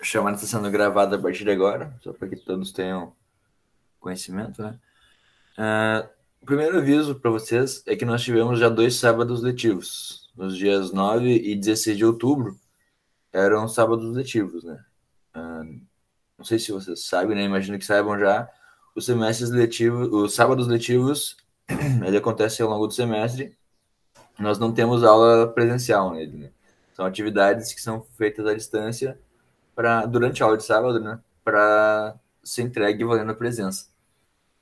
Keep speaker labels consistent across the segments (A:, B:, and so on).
A: chamada está sendo gravada a partir de agora, só para que todos tenham conhecimento, né? O primeiro aviso para vocês é que nós tivemos já 2 sábados letivos. Nos dias 9 e 16 de outubro eram sábados letivos, né? Não sei se vocês sabem, né? Imagino que saibam já. Os semestres letivos, os sábados letivos, ele acontece ao longo do semestre. Nós não temos aula presencial nele, né? São atividades que são feitas à distância durante a aula de sábado, né? Para ser entregue valendo a presença.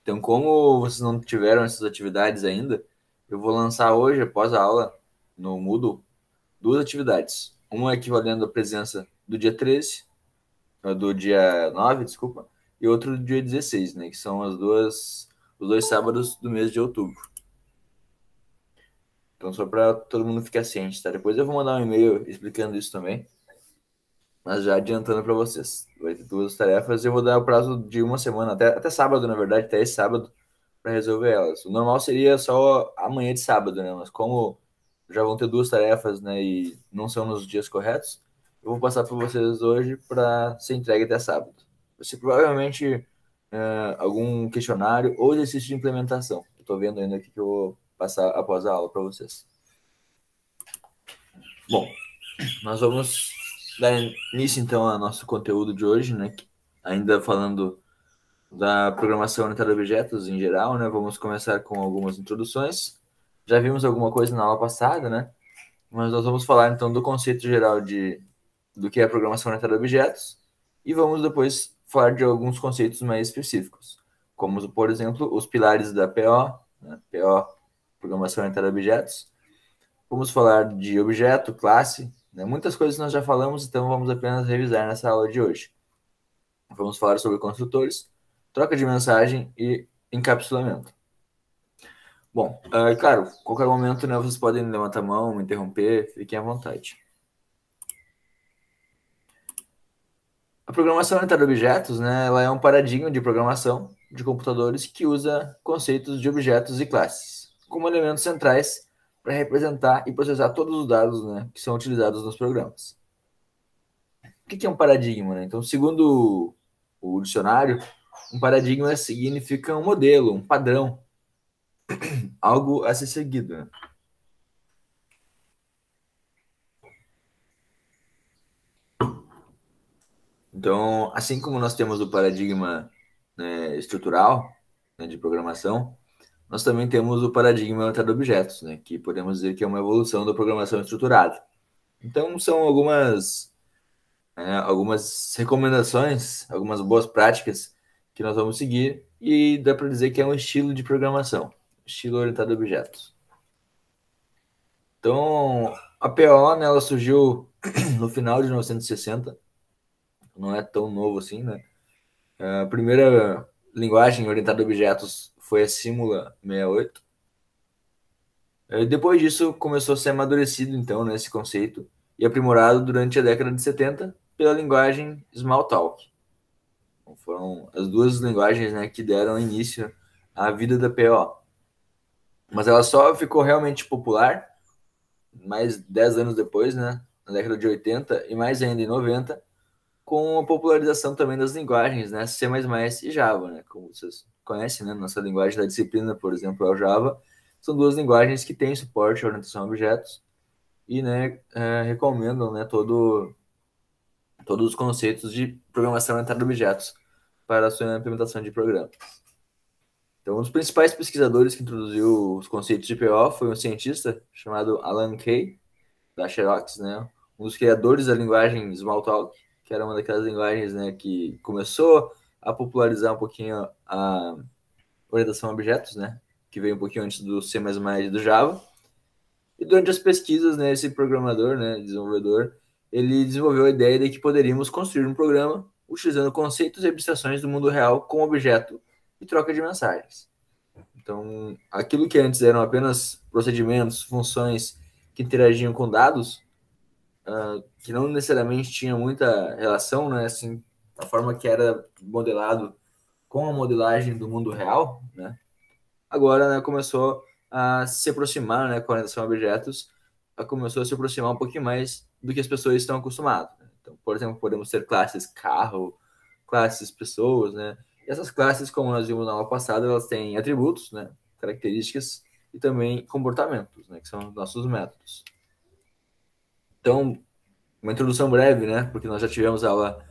A: Então, como vocês não tiveram essas atividades ainda, eu vou lançar hoje, após a aula, no Moodle, 2 atividades. Uma equivalendo à presença do dia 13, do dia 9, desculpa, e outro do dia 16, né? Que são os 2 sábados do mês de outubro. Então, só para todo mundo ficar ciente, tá? Depois eu vou mandar um e-mail explicando isso também. Mas já adiantando para vocês, vai ter 2 tarefas e eu vou dar o prazo de uma semana, até sábado, na verdade, até esse sábado, para resolver elas. O normal seria só amanhã de sábado, né? Mas como já vão ter 2 tarefas, né, e não são nos dias corretos, eu vou passar para vocês hoje para ser entregue até sábado. Vai ser provavelmente algum questionário ou exercício de implementação. Estou vendo ainda o que eu vou passar após a aula para vocês. Bom, nós vamos dar início então ao nosso conteúdo de hoje, né? Ainda falando da programação orientada a objetos em geral, né? Vamos começar com algumas introduções. Já vimos alguma coisa na aula passada, né? Mas nós vamos falar então do conceito geral do que é a programação orientada a objetos e vamos depois falar de alguns conceitos mais específicos, como, por exemplo, os pilares da PO, né? PO, programação orientada a objetos. Vamos falar de objeto, classe, né? Muitas coisas nós já falamos, então vamos apenas revisar nessa aula de hoje. Vamos falar sobre construtores, troca de mensagem e encapsulamento. Bom, claro, qualquer momento, né, vocês podem levantar a mão, me interromper, fiquem à vontade. A programação orientada a objetos, né, ela é um paradigma de programação de computadores que usa conceitos de objetos e classes como elementos centrais para representar e processar todos os dados, né, que são utilizados nos programas. O que é um paradigma, né? Então, segundo o dicionário, um paradigma significa um modelo, um padrão, algo a ser seguido, né? Então, assim como nós temos o paradigma, né, estrutural, né, de programação, nós também temos o paradigma orientado a objetos, né, que podemos dizer que é uma evolução da programação estruturada. Então, são algumas recomendações, algumas boas práticas que nós vamos seguir e dá para dizer que é um estilo de programação, estilo orientado a objetos. Então, a PO, né, ela surgiu no final de 1960, não é tão novo assim, né? A primeira linguagem orientada a objetos foi a Simula 68. Depois disso, começou a ser amadurecido, então, né, esse conceito e aprimorado durante a década de 70 pela linguagem Smalltalk. Então, foram as 2 linguagens, né, que deram início à vida da PO. Mas ela só ficou realmente popular mais 10 anos depois, né, na década de 80 e mais ainda em 90, com a popularização também das linguagens, né, C++ e Java, né, como vocês conhecem, né, nossa linguagem da disciplina, por exemplo, é o Java. São 2 linguagens que têm suporte à orientação a objetos e, né, recomendam, né, todos os conceitos de programação orientada a objetos para a sua implementação de programas. Então, um dos principais pesquisadores que introduziu os conceitos de PO foi um cientista chamado Alan Kay, da Xerox, né, um dos criadores da linguagem Smalltalk, que era uma daquelas linguagens, né, que começou a popularizar um pouquinho a orientação a objetos, né, que veio um pouquinho antes do C++ e do Java. E durante as pesquisas, né, esse programador, né, desenvolvedor, ele desenvolveu a ideia de que poderíamos construir um programa utilizando conceitos e abstrações do mundo real como objeto e troca de mensagens. Então, aquilo que antes eram apenas procedimentos, funções que interagiam com dados, que não necessariamente tinha muita relação, né, assim, a forma que era modelado com a modelagem do mundo real, né, agora, né, começou a se aproximar, né, com a orientação a objetos, começou a se aproximar um pouquinho mais do que as pessoas estão acostumadas. Então, por exemplo, podemos ter classes carro, classes pessoas, né? E essas classes, como nós vimos na aula passada, elas têm atributos, né? Características e também comportamentos, né? Que são os nossos métodos. Então, uma introdução breve, né? Porque nós já tivemos aula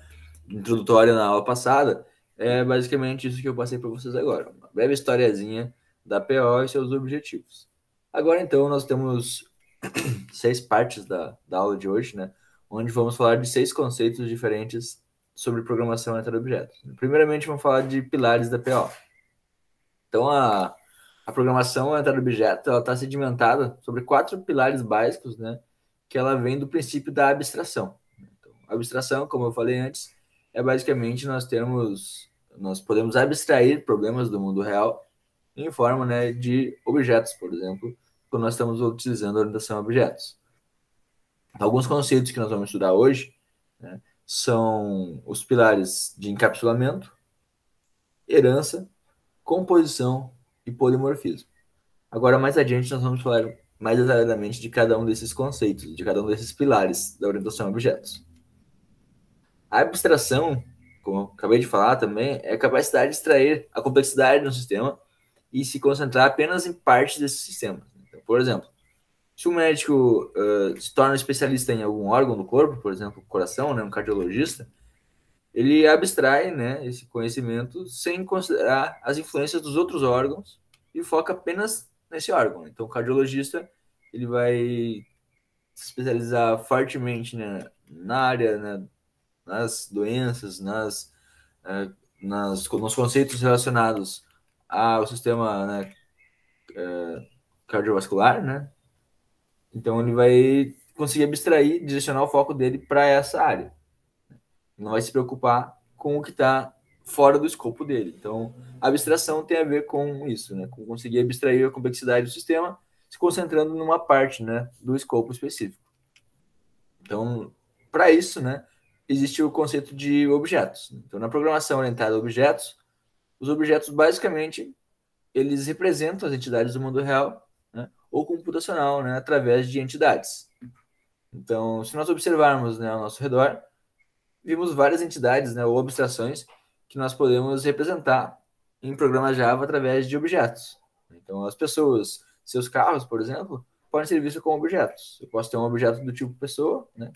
A: introdutória na aula passada. É basicamente isso que eu passei para vocês agora. Uma breve historiazinha da PO e seus objetivos. Agora, então, nós temos 6 partes da aula de hoje, né? Onde vamos falar de 6 conceitos diferentes sobre programação orientada a objetos. Primeiramente, vamos falar de pilares da PO. Então, a programação orientada a objetos está sedimentada sobre 4 pilares básicos, né? Que ela vem do princípio da abstração. Então, a abstração, como eu falei antes, é basicamente nós podemos abstrair problemas do mundo real em forma, né, de objetos, por exemplo, quando nós estamos utilizando a orientação a objetos. Alguns conceitos que nós vamos estudar hoje, né, são os pilares de encapsulamento, herança, composição e polimorfismo. Agora, mais adiante, nós vamos falar mais detalhadamente de cada um desses conceitos, de cada um desses pilares da orientação a objetos. A abstração, como eu acabei de falar também, é a capacidade de extrair a complexidade de um sistema e se concentrar apenas em partes desse sistema. Então, por exemplo, se um médico se torna especialista em algum órgão do corpo, por exemplo, o coração, né, um cardiologista, ele abstrai, né, esse conhecimento sem considerar as influências dos outros órgãos e foca apenas nesse órgão. Então, o cardiologista ele vai se especializar fortemente, né, na área, né, nas doenças, nos conceitos relacionados ao sistema, né, cardiovascular, né? Então ele vai conseguir abstrair, direcionar o foco dele para essa área. Não vai se preocupar com o que está fora do escopo dele. Então, a abstração tem a ver com isso, né? Com conseguir abstrair a complexidade do sistema, se concentrando numa parte, né, do escopo específico. Então, para isso, né, existe o conceito de objetos. Então, na programação orientada a objetos, os objetos basicamente eles representam as entidades do mundo real, né, ou computacional, né, através de entidades. Então, se nós observarmos, né, ao nosso redor, vimos várias entidades, né, ou abstrações que nós podemos representar em programa Java através de objetos. Então, as pessoas, seus carros, por exemplo, podem ser vistos como objetos. Eu posso ter um objeto do tipo pessoa, né,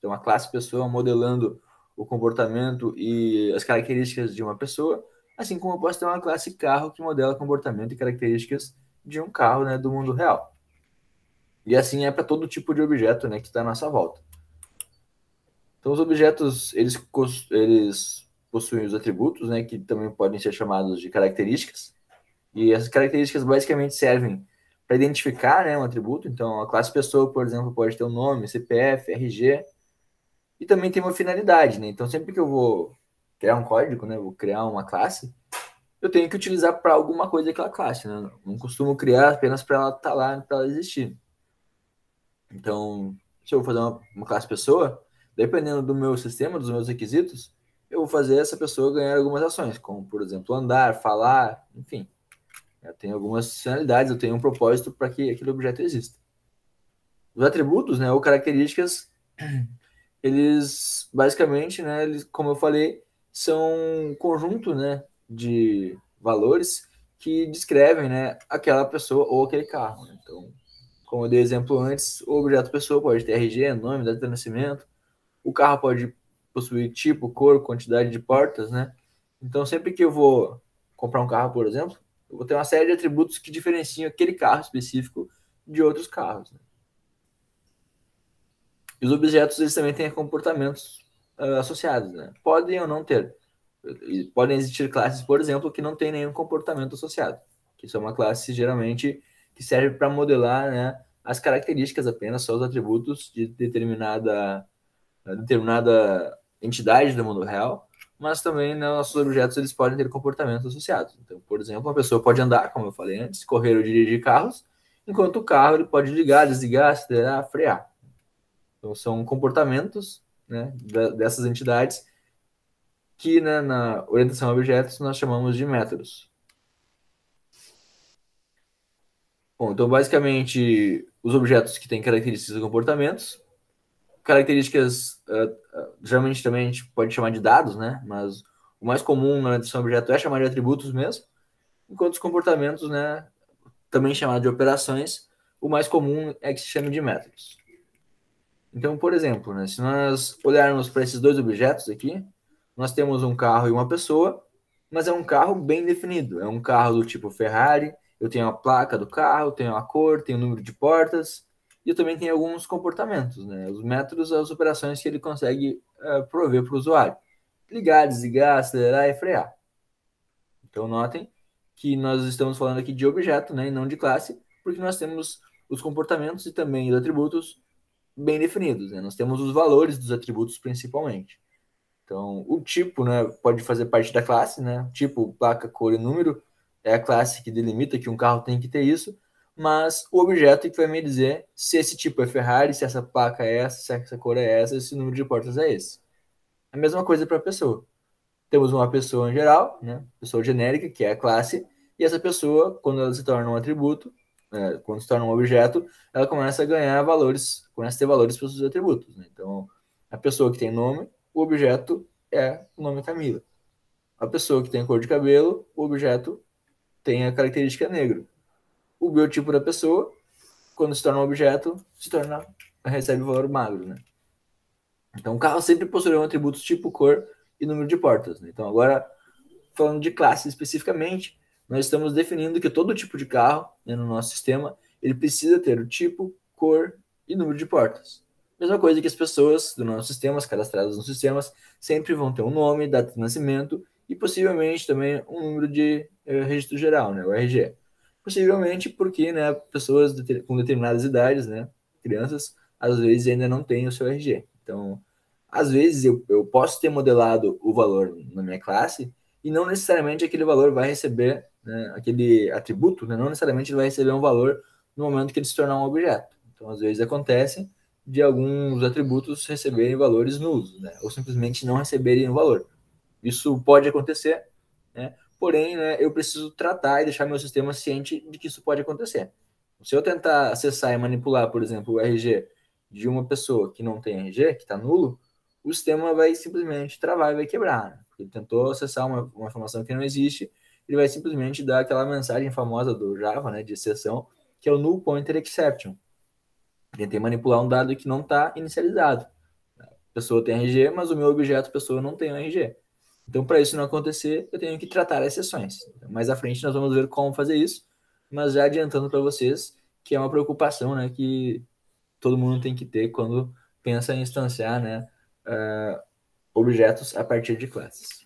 A: ter uma classe pessoa modelando o comportamento e as características de uma pessoa, assim como eu posso ter uma classe carro que modela comportamento e características de um carro, né, do mundo real. E assim é para todo tipo de objeto, né, que está à nossa volta. Então, os objetos, eles possuem os atributos, né, que também podem ser chamados de características. E essas características basicamente servem para identificar, né, um atributo. Então, a classe pessoa, por exemplo, pode ter um nome, CPF, RG, e também tem uma finalidade, né? Então, sempre que eu vou criar um código, né, vou criar uma classe, eu tenho que utilizar para alguma coisa aquela classe, né? Não costumo criar apenas para ela estar lá, para ela existir. Então, se eu vou fazer uma classe pessoa, dependendo do meu sistema, dos meus requisitos, eu vou fazer essa pessoa ganhar algumas ações, como, por exemplo, andar, falar, enfim. Eu tenho algumas finalidades, eu tenho um propósito para que aquele objeto exista. Os atributos, né, ou características, eles, basicamente, né, eles, como eu falei, são um conjunto, né, de valores que descrevem, né, aquela pessoa ou aquele carro. Né? Então, como eu dei exemplo antes, o objeto pessoa pode ter RG, nome, data de nascimento. O carro pode possuir tipo, cor, quantidade de portas, né? Então, sempre que eu vou comprar um carro, por exemplo, eu vou ter uma série de atributos que diferenciam aquele carro específico de outros carros. Né? E os objetos, eles também têm comportamentos associados, né? Podem ou não ter. E podem existir classes, por exemplo, que não têm nenhum comportamento associado. Que são uma classe, geralmente, que serve para modelar, né, as características apenas, só os atributos de determinada entidade do mundo real, mas também, né, nossos objetos eles podem ter comportamentos associados. Então, por exemplo, uma pessoa pode andar, como eu falei antes, correr ou dirigir carros, enquanto o carro ele pode ligar, desligar, acelerar, frear. Então, são comportamentos, né, dessas entidades que, né, na orientação a objetos nós chamamos de métodos. Bom, então, basicamente, os objetos que têm características e comportamentos. características, geralmente também a gente pode chamar de dados, né? Mas o mais comum na orientação a objeto é chamar de atributos mesmo, enquanto os comportamentos, né, também chamado de operações, o mais comum é que se chame de métodos. Então, por exemplo, né, se nós olharmos para esses dois objetos aqui, nós temos um carro e uma pessoa, mas é um carro bem definido. É um carro do tipo Ferrari, eu tenho a placa do carro, tenho a cor, tenho o número de portas, e eu também tenho alguns comportamentos, né? Os métodos, as operações que ele consegue prover para o usuário. Ligar, desligar, acelerar e frear. Então, notem que nós estamos falando aqui de objeto, né, e não de classe, porque nós temos os comportamentos e também os atributos bem definidos, né? Nós temos os valores dos atributos principalmente. Então, o tipo, né, pode fazer parte da classe, né? Tipo, placa, cor e número é a classe que delimita que um carro tem que ter isso, mas o objeto é que vai me dizer se esse tipo é Ferrari, se essa placa é essa, se essa cor é essa, se o número de portas é esse. A mesma coisa para a pessoa. Temos uma pessoa em geral, né? Pessoa genérica, que é a classe, e essa pessoa, quando ela se torna um atributo, quando se torna um objeto, ela começa a ganhar valores, começa a ter valores para os seus atributos, né? Então, a pessoa que tem nome, o objeto é o nome Camila. A pessoa que tem cor de cabelo, o objeto tem a característica negro. O biotipo da pessoa, quando se torna um objeto, recebe o valor magro, né? Então, o carro sempre possuirá atributos tipo, cor e número de portas, né? Então, agora, falando de classe especificamente, nós estamos definindo que todo tipo de carro, né, no nosso sistema, ele precisa ter o tipo, cor e número de portas. Mesma coisa que as pessoas do nosso sistema, cadastradas nos sistemas, sempre vão ter um nome, data de nascimento e possivelmente também um número de registro geral, né, o RG. Possivelmente porque, né, pessoas com determinadas idades, né, crianças, às vezes ainda não têm o seu RG. Então, às vezes eu posso ter modelado o valor na minha classe e não necessariamente aquele valor vai receber, né, aquele atributo, né, não necessariamente ele vai receber um valor no momento que ele se tornar um objeto. Então, às vezes acontece de alguns atributos receberem valores nulos, né, ou simplesmente não receberem o valor. Isso pode acontecer, né, porém, né, eu preciso tratar e deixar meu sistema ciente de que isso pode acontecer. Se eu tentar acessar e manipular, por exemplo, o RG de uma pessoa que não tem RG, que está nulo, o sistema vai simplesmente travar e vai quebrar, né? Porque ele tentou acessar uma informação que não existe, ele vai simplesmente dar aquela mensagem famosa do Java, né, de exceção, que é o null pointer exception. Tentei manipular um dado que não está inicializado. A pessoa tem RG, mas o meu objeto pessoa não tem RG. Então, para isso não acontecer, eu tenho que tratar exceções. Mais à frente nós vamos ver como fazer isso, mas já adiantando para vocês que é uma preocupação, né, que todo mundo tem que ter quando pensa em instanciar, né, objetos a partir de classes.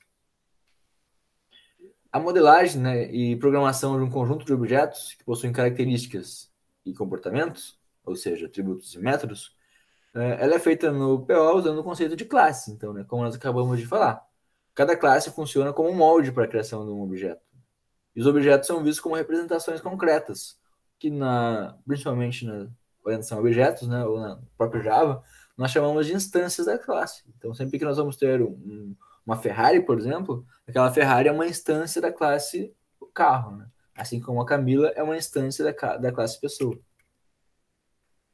A: A modelagem, né, e programação de um conjunto de objetos que possuem características e comportamentos, ou seja, atributos e métodos, ela é feita no PO usando o conceito de classe. Então, né, como nós acabamos de falar, cada classe funciona como um molde para a criação de um objeto. E os objetos são vistos como representações concretas, que principalmente na orientação a objetos, né, ou na própria Java, nós chamamos de instâncias da classe. Então, sempre que nós vamos ter uma Ferrari, por exemplo, aquela Ferrari é uma instância da classe carro, né? Assim como a Camila é uma instância da classe pessoa.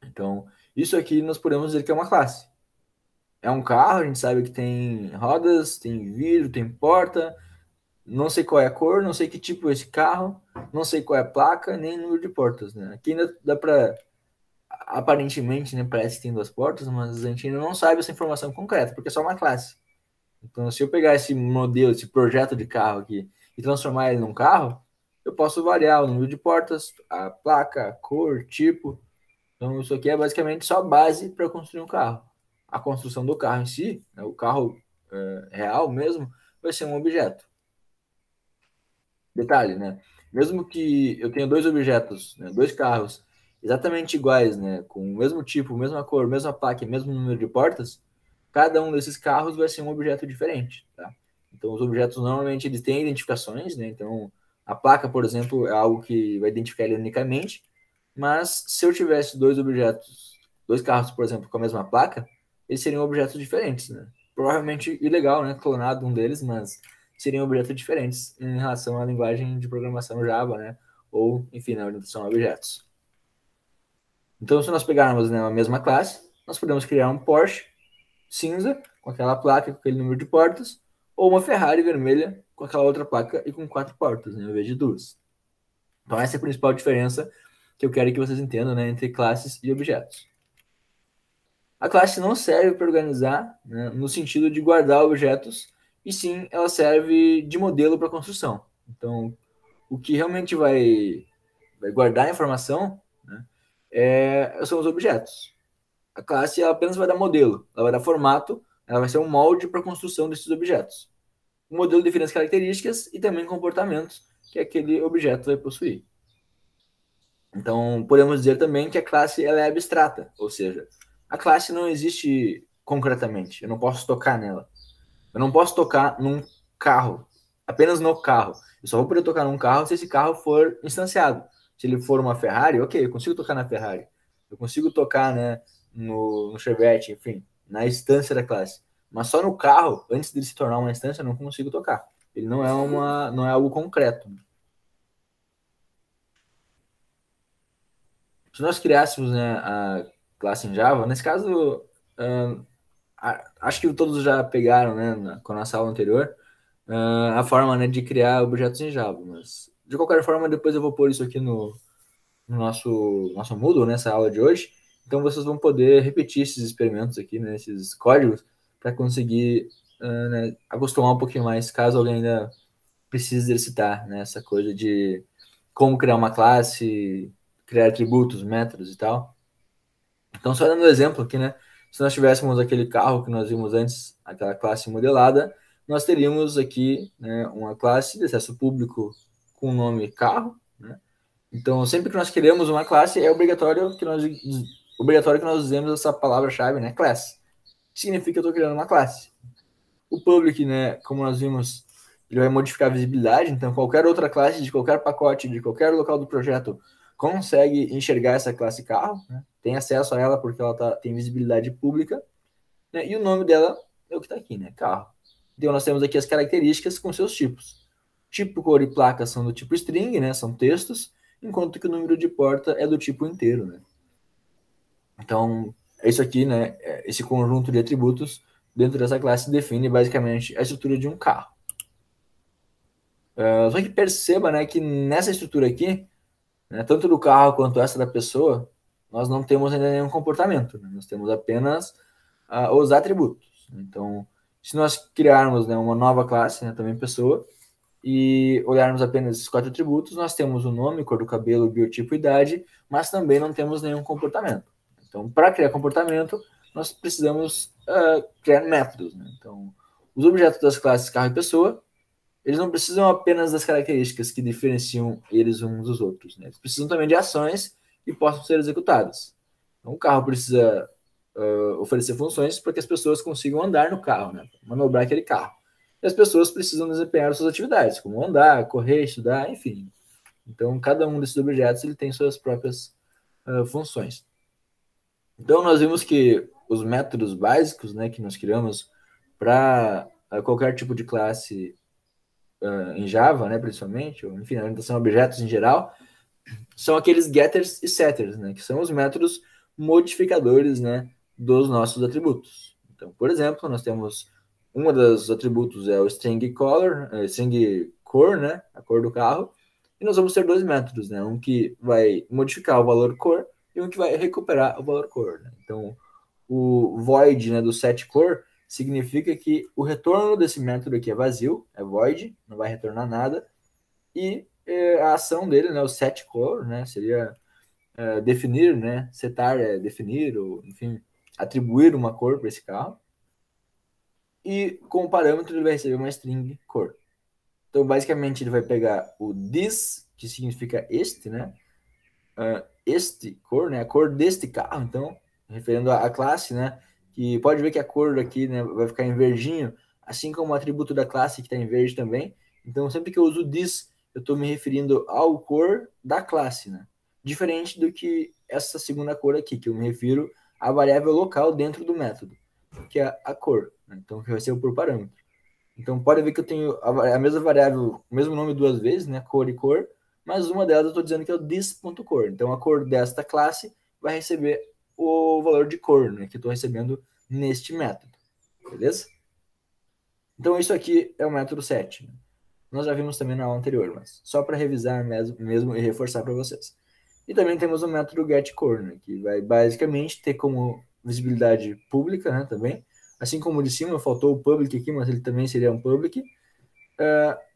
A: Então, isso aqui nós podemos dizer que é uma classe. É um carro, a gente sabe que tem rodas, tem vidro, tem porta, não sei qual é a cor, não sei que tipo é esse carro, não sei qual é a placa, nem o número de portas, né? Aqui ainda dá para, aparentemente, né, parece que tem duas portas, mas a gente ainda não sabe essa informação concreta, porque é só uma classe. Então, se eu pegar esse modelo, esse projeto de carro aqui e transformar ele num carro, eu posso variar o número de portas, a placa, a cor, tipo. Então, isso aqui é basicamente só base para construir um carro. A construção do carro em si, né, o carro real mesmo, vai ser um objeto. Detalhe, né? Mesmo que eu tenha dois objetos, né, dois carros exatamente iguais, né, com o mesmo tipo, mesma cor, mesma placa, mesmo número de portas, cada um desses carros vai ser um objeto diferente, tá? Então, os objetos normalmente eles têm identificações, né? Então, a placa, por exemplo, é algo que vai identificar ele unicamente, mas se eu tivesse dois objetos, dois carros, por exemplo, com a mesma placa, eles seriam objetos diferentes, né? Provavelmente ilegal, né? Clonado um deles, mas seriam objetos diferentes em relação à linguagem de programação Java, né? Ou, enfim, na orientação a objetos. Então, se nós pegarmos, né, a mesma classe, nós podemos criar um Porsche cinza, com aquela placa, com aquele número de portas, ou uma Ferrari vermelha, com aquela outra placa e com 4 portas, né, em vez de 2. Então essa é a principal diferença que eu quero que vocês entendam, né, entre classes e objetos. A classe não serve para organizar, né, no sentido de guardar objetos, e sim ela serve de modelo para construção. Então, o que realmente vai guardar a informação, né, são os objetos. A classe ela apenas vai dar modelo, ela vai dar formato, ela vai ser um molde para a construção desses objetos. O modelo define as características e também comportamentos que aquele objeto vai possuir. Então, podemos dizer também que a classe ela é abstrata, ou seja, a classe não existe concretamente, eu não posso tocar nela. Eu não posso tocar num carro, apenas no carro. Eu só vou poder tocar num carro se esse carro for instanciado. Se ele for uma Ferrari, ok, eu consigo tocar na Ferrari. Eu consigo tocar, né, no Chevette, enfim, na instância da classe. Mas só no carro, antes de se tornar uma instância, eu não consigo tocar. Ele não é algo concreto. Se nós criássemos, né, a classe em Java, nesse caso, acho que todos já pegaram, né, com a nossa aula anterior, a forma, né, de criar objetos em Java. Mas, de qualquer forma, depois eu vou pôr isso aqui no nosso Moodle, nessa aula de hoje. Então, vocês vão poder repetir esses experimentos aqui, né, esses códigos, para conseguir, né, acostumar um pouquinho mais, caso alguém ainda precise exercitar, né, essa coisa de como criar uma classe, criar atributos, métodos e tal. Então, só dando um exemplo aqui, né? Se nós tivéssemos aquele carro que nós vimos antes, aquela classe modelada, nós teríamos aqui, né, uma classe de acesso público com o nome carro, né? Então, sempre que nós queremos uma classe, é obrigatório que nós usemos essa palavra-chave, né, class. Significa que eu estou criando uma classe. O public, né, como nós vimos, ele vai modificar a visibilidade, então qualquer outra classe de qualquer pacote, de qualquer local do projeto, consegue enxergar essa classe carro, né? Tem acesso a ela porque ela tem visibilidade pública, né? E o nome dela é o que está aqui, né? Carro. Então nós temos aqui as características com seus tipos. Tipo, cor e placa são do tipo string, né? São textos, enquanto que o número de porta é do tipo inteiro, né? Então, é isso aqui, né? Esse conjunto de atributos dentro dessa classe define basicamente a estrutura de um carro. Só que perceba, né, que nessa estrutura aqui, né, tanto do carro quanto essa da pessoa, nós não temos ainda nenhum comportamento, né? Nós temos apenas os atributos. Então, se nós criarmos, né, uma nova classe, né, também pessoa, e olharmos apenas esses 4 atributos, nós temos o nome, cor do cabelo, biotipo, idade, mas também não temos nenhum comportamento. Então, para criar comportamento, nós precisamos criar métodos, né? Então, os objetos das classes carro e pessoa, eles não precisam apenas das características que diferenciam eles uns dos outros, né? Eles precisam também de ações que possam ser executadas. Então, o carro precisa oferecer funções para que as pessoas consigam andar no carro, né? Manobrar aquele carro. E as pessoas precisam desempenhar suas atividades, como andar, correr, estudar, enfim. Então, cada um desses objetos ele tem suas próprias funções. Então, nós vimos que os métodos básicos, né, que nós criamos para qualquer tipo de classe em Java, né, principalmente, ou enfim, a orientação a objetos em geral, são aqueles getters e setters, né, que são os métodos modificadores, né, dos nossos atributos. Então, por exemplo, nós temos uma dos atributos é o string color, string cor, né, a cor do carro, e nós vamos ter 2 métodos, né, um que vai modificar o valor cor e um que vai recuperar o valor cor, né? Então, o void, né, do setCore significa que o retorno desse método aqui é vazio, é void, não vai retornar nada, e a ação dele, né, o setCore, né, seria definir, né, setar é definir, ou enfim, atribuir uma cor para esse carro, e com o parâmetro ele vai receber uma string cor. Então, basicamente, ele vai pegar o this, que significa este, né, este cor, né, a cor deste carro, então, referendo à classe, né, que pode ver que a cor aqui, né, vai ficar em verdinho, assim como o atributo da classe que está em verde também. Então, sempre que eu uso this, eu estou me referindo ao cor da classe, né, diferente do que essa segunda cor aqui, que eu me refiro à variável local dentro do método, que é a cor, né, então, que vai ser por parâmetro. Então, pode ver que eu tenho a mesma variável, o mesmo nome 2 vezes, né, cor e cor, mas uma delas eu estou dizendo que é o this.cor. Então, a cor desta classe vai receber o valor de cor, né, que eu estou recebendo neste método, beleza? Então isso aqui é o método 7. Né? Nós já vimos também na aula anterior, mas só para revisar mesmo e reforçar para vocês. E também temos o método getCore, né, que vai basicamente ter como visibilidade pública, né, também. Assim como o de cima, faltou o public aqui, mas ele também seria um public.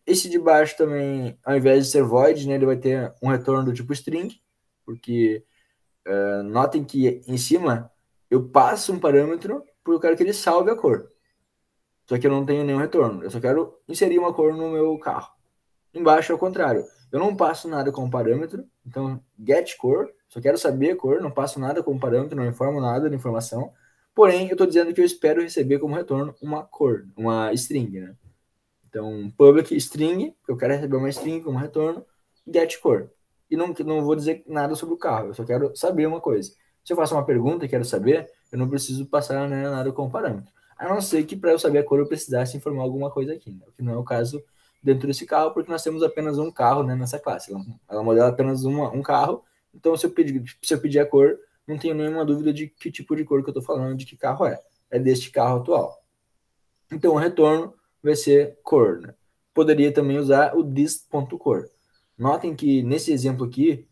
A: Esse de baixo também, ao invés de ser void, né, ele vai ter um retorno do tipo string, porque notem que em cima eu passo um parâmetro porque eu quero que ele salve a cor. Só que eu não tenho nenhum retorno. Eu só quero inserir uma cor no meu carro. Embaixo é o contrário. Eu não passo nada como parâmetro. Então, get cor. Só quero saber a cor. Não passo nada como parâmetro. Não informo nada de informação. Porém, eu estou dizendo que eu espero receber como retorno uma cor. Uma string, né? Então, public string. Eu quero receber uma string como retorno. Get cor. E não vou dizer nada sobre o carro. Eu só quero saber uma coisa. Se eu faço uma pergunta e quero saber, eu não preciso passar, né, nada como parâmetro. A não ser que para eu saber a cor eu precisasse informar alguma coisa aqui, né? O que não é o caso dentro desse carro, porque nós temos apenas um carro, né, nessa classe. Ela modela apenas um carro, então se eu pedir a cor, não tenho nenhuma dúvida de que tipo de cor que eu estou falando, de que carro é. É deste carro atual. Então o retorno vai ser cor. Né? Poderia também usar o dis.cor. Notem que nesse exemplo aqui,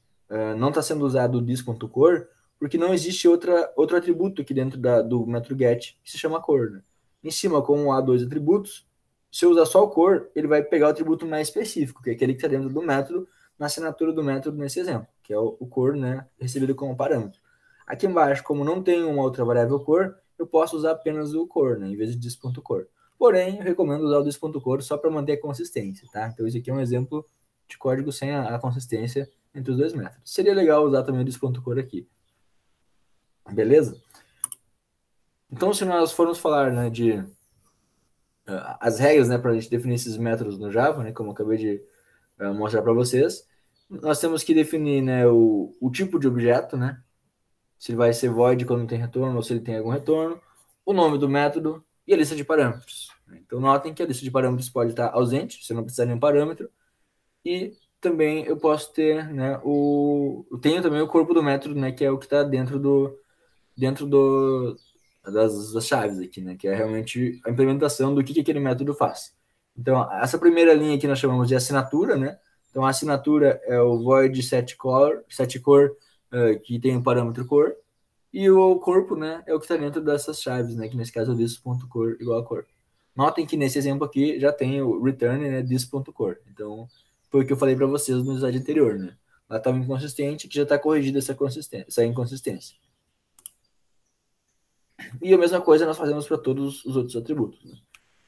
A: não está sendo usado o dis.cor, porque não existe outro atributo aqui dentro do método get que se chama cor. Né? Em cima, como há dois atributos, se eu usar só o cor, ele vai pegar o atributo mais específico, que é aquele que está dentro do método, na assinatura do método nesse exemplo, que é o cor, né, recebido como parâmetro. Aqui embaixo, como não tem uma outra variável cor, eu posso usar apenas o cor, né, em vez de dis.cor. Porém, eu recomendo usar o dis.cor só para manter a consistência, tá? Então, esse aqui é um exemplo de código sem a consistência entre os dois métodos. Seria legal usar também o dis.cor aqui. Beleza? Então, se nós formos falar, né, de as regras, né, para a gente definir esses métodos no Java, né, como eu acabei de mostrar para vocês, nós temos que definir, né, o tipo de objeto, né, se ele vai ser void quando não tem retorno ou se ele tem algum retorno, o nome do método e a lista de parâmetros. Então, notem que a lista de parâmetros pode estar ausente, você não precisa de nenhum parâmetro, e também eu posso ter, né, eu tenho também o corpo do método, né, que é o que está dentro das chaves aqui, né? Que é realmente a implementação do que aquele método faz. Então, essa primeira linha aqui nós chamamos de assinatura, né? Então, a assinatura é o void setCore, que tem o parâmetro cor, e o corpo, né, é o que está dentro dessas chaves, né? Que nesse caso é this.cor igual a cor. Notem que nesse exemplo aqui já tem o return, né, this.cor. Então, foi o que eu falei para vocês no slide anterior, né? Lá estava inconsistente, que já está corrigida essa inconsistência. E a mesma coisa nós fazemos para todos os outros atributos. Né?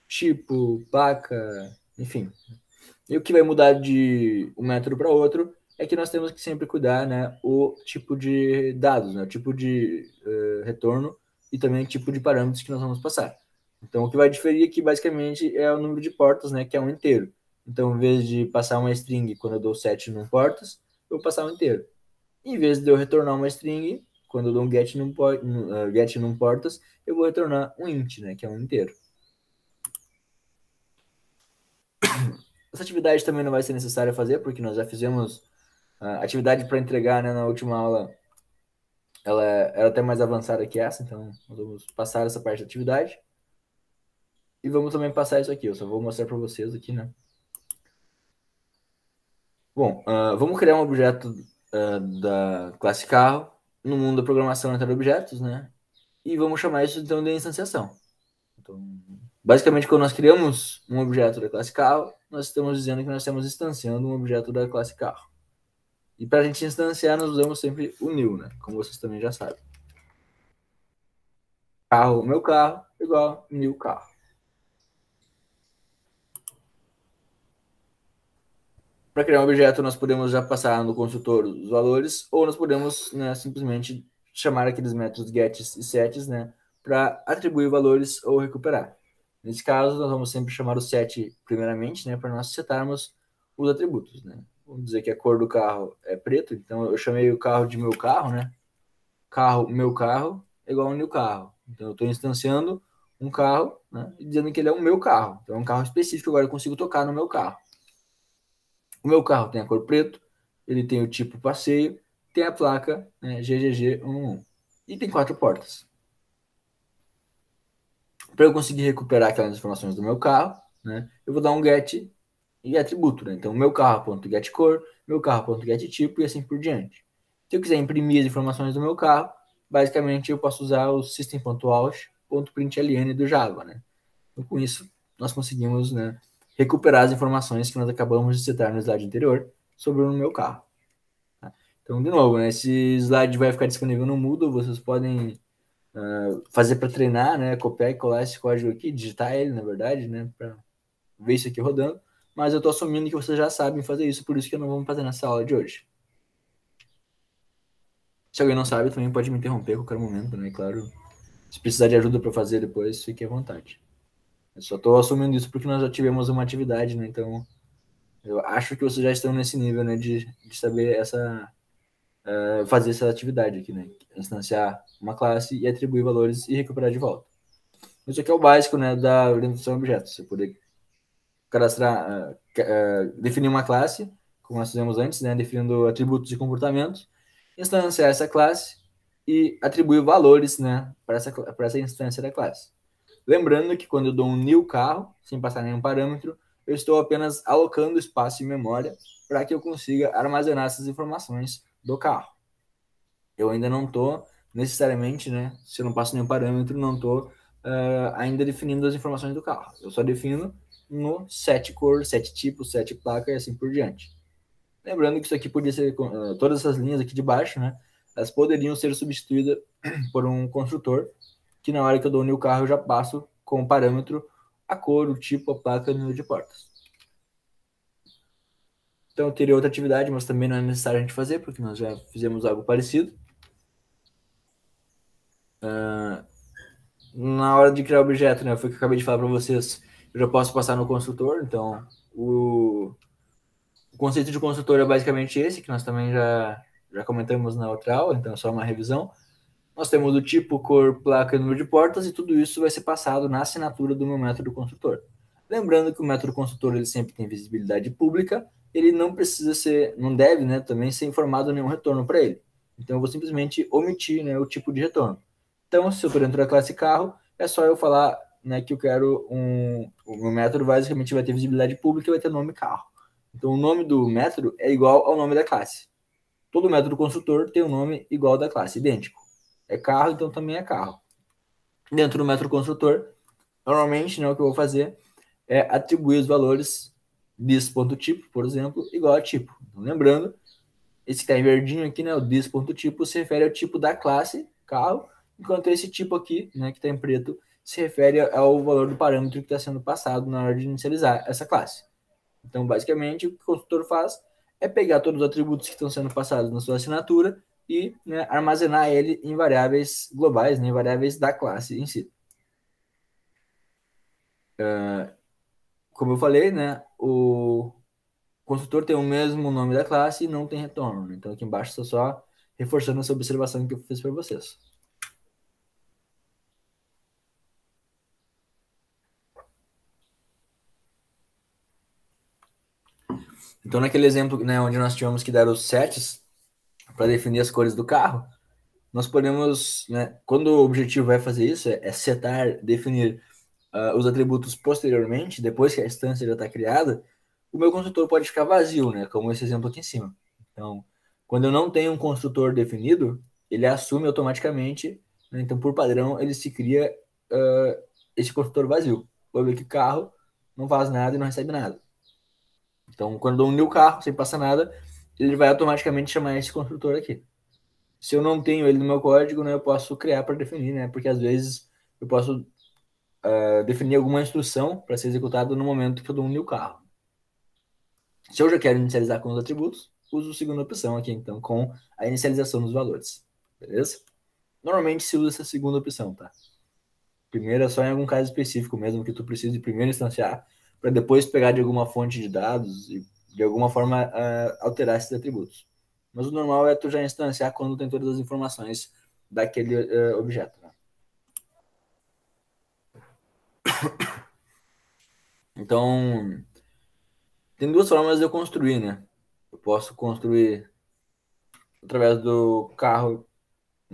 A: Tipo, placa, enfim. E o que vai mudar de um método para outro é que nós temos que sempre cuidar, né, o tipo de dados, né, o tipo de retorno e também o tipo de parâmetros que nós vamos passar. Então, o que vai diferir aqui, basicamente, é o número de portas, né, que é um inteiro. Então, em vez de passar uma string quando eu dou 7 num portas, eu vou passar um inteiro. Em vez de eu retornar uma string, quando eu dou um get num portas, eu vou retornar um int, né, que é um inteiro. Essa atividade também não vai ser necessária fazer, porque nós já fizemos a atividade para entregar, né, na última aula. Ela era até mais avançada que essa, então nós vamos passar essa parte da atividade. E vamos também passar isso aqui, eu só vou mostrar para vocês aqui, né. Bom, vamos criar um objeto da classe carro no mundo da programação entre objetos, né? E vamos chamar isso então de instanciação. Então, basicamente, quando nós criamos um objeto da classe carro, nós estamos dizendo que nós estamos instanciando um objeto da classe carro. E para a gente instanciar, nós usamos sempre o new, né? Como vocês também já sabem. Carro, meu carro, igual new carro. Para criar um objeto, nós podemos já passar no construtor os valores, ou nós podemos, né, simplesmente chamar aqueles métodos gets e sets, né, para atribuir valores ou recuperar. Nesse caso, nós vamos sempre chamar o set primeiramente, né, para nós setarmos os atributos, né. Vamos dizer que a cor do carro é preto, então eu chamei o carro de meu carro, né. Carro, meu carro, é igual ao new carro. Então eu estou instanciando um carro, né, e dizendo que ele é o meu carro. Então é um carro específico, agora eu consigo tocar no meu carro. O meu carro tem a cor preto, ele tem o tipo passeio, tem a placa, né, GGG11. e tem 4 portas. Para eu conseguir recuperar aquelas informações do meu carro, né, eu vou dar um get e atributo, né? Então, meu carro.get cor, meu carro.get tipo e assim por diante. Se eu quiser imprimir as informações do meu carro, basicamente eu posso usar o system.out.println do Java, né? Então, com isso, nós conseguimos, né, recuperar as informações que nós acabamos de citar no slide anterior sobre o meu carro. Tá? Então, de novo, né, esse slide vai ficar disponível no Moodle, vocês podem fazer para treinar, né, copiar e colar esse código aqui, digitar ele, na verdade, né, para ver isso aqui rodando, mas eu estou assumindo que vocês já sabem fazer isso, por isso que eu não vou fazer nessa aula de hoje. Se alguém não sabe, também pode me interromper a qualquer momento, né? Claro, se precisar de ajuda para fazer depois, fique à vontade. Eu só estou assumindo isso porque nós já tivemos uma atividade, né? Então, eu acho que vocês já estão nesse nível, né? De saber fazer essa atividade aqui, né? Instanciar uma classe e atribuir valores e recuperar de volta. Isso aqui é o básico, né? Da orientação a objetos. Você poder cadastrar, definir uma classe, como nós fizemos antes, né? Definindo atributos e comportamentos, instanciar essa classe e atribuir valores, né? Para essa instância da classe. Lembrando que quando eu dou um new carro, sem passar nenhum parâmetro, eu estou apenas alocando espaço em memória para que eu consiga armazenar essas informações do carro. Eu ainda não estou necessariamente, né? Se eu não passo nenhum parâmetro, não estou ainda definindo as informações do carro. Eu só defino no set cor, set tipo, set placa e assim por diante. Lembrando que isso aqui podia ser, todas essas linhas aqui de baixo, né? Elas poderiam ser substituídas por um construtor, que na hora que eu dou new carro eu já passo como parâmetro a cor, o tipo, a placa e o número de portas. Então eu teria outra atividade, mas também não é necessário a gente fazer, porque nós já fizemos algo parecido. Na hora de criar o objeto, né? Foi o que eu acabei de falar para vocês. Eu já posso passar no construtor, então o conceito de construtor é basicamente esse, que nós também já comentamos na outra aula, então é só uma revisão. Nós temos o tipo, cor, placa e número de portas, e tudo isso vai ser passado na assinatura do meu método construtor. Lembrando que o método construtor ele sempre tem visibilidade pública, ele não precisa ser, não deve, né, também ser informado nenhum retorno para ele. Então eu vou simplesmente omitir, né, o tipo de retorno. Então, se eu estou dentro da classe carro, é só eu falar, né, que eu quero o meu método basicamente vai ter visibilidade pública e vai ter nome carro. Então o nome do método é igual ao nome da classe. Todo método construtor tem um nome igual ao da classe, idêntico. É carro, então também é carro. Dentro do método construtor, normalmente, né, o que eu vou fazer é atribuir os valores this.tipo, por exemplo, igual a tipo. Então, lembrando, esse que está em verdinho aqui, né, o this.tipo, se refere ao tipo da classe carro, enquanto esse tipo aqui, né, que está em preto, se refere ao valor do parâmetro que está sendo passado na hora de inicializar essa classe. Então, basicamente, o que o construtor faz é pegar todos os atributos que estão sendo passados na sua assinatura e, né, armazenar ele em variáveis globais, né, em variáveis da classe em si. Como eu falei, né, o construtor tem o mesmo nome da classe e não tem retorno. Então, aqui embaixo estou só reforçando essa observação que eu fiz para vocês. Então, naquele exemplo, né, onde nós tivemos que dar os sets para definir as cores do carro, nós podemos, né, quando o objetivo é fazer isso, é setar, definir os atributos posteriormente, depois que a instância já está criada, o meu construtor pode ficar vazio, né? Como esse exemplo aqui em cima. Então, quando eu não tenho um construtor definido, ele assume automaticamente, né? Então, por padrão, ele se cria esse construtor vazio. Vou ver que o carro não faz nada e não recebe nada. Então, quando eu dou um new carro, sem passar nada, ele vai automaticamente chamar esse construtor aqui. Se eu não tenho ele no meu código, né, eu posso criar para definir, né? Porque às vezes eu posso definir alguma instrução para ser executada no momento que eu dou um new carro. Se eu já quero inicializar com os atributos, uso a segunda opção aqui, então, com a inicialização dos valores. Beleza? Normalmente se usa essa segunda opção, tá? Primeira é só em algum caso específico mesmo, que tu precise primeiro instanciar, para depois pegar de alguma fonte de dados e de alguma forma alterar esses atributos. Mas o normal é tu já instanciar quando tem todas as informações daquele objeto. Né? Então, tem duas formas de eu construir, né? Eu posso construir através do carro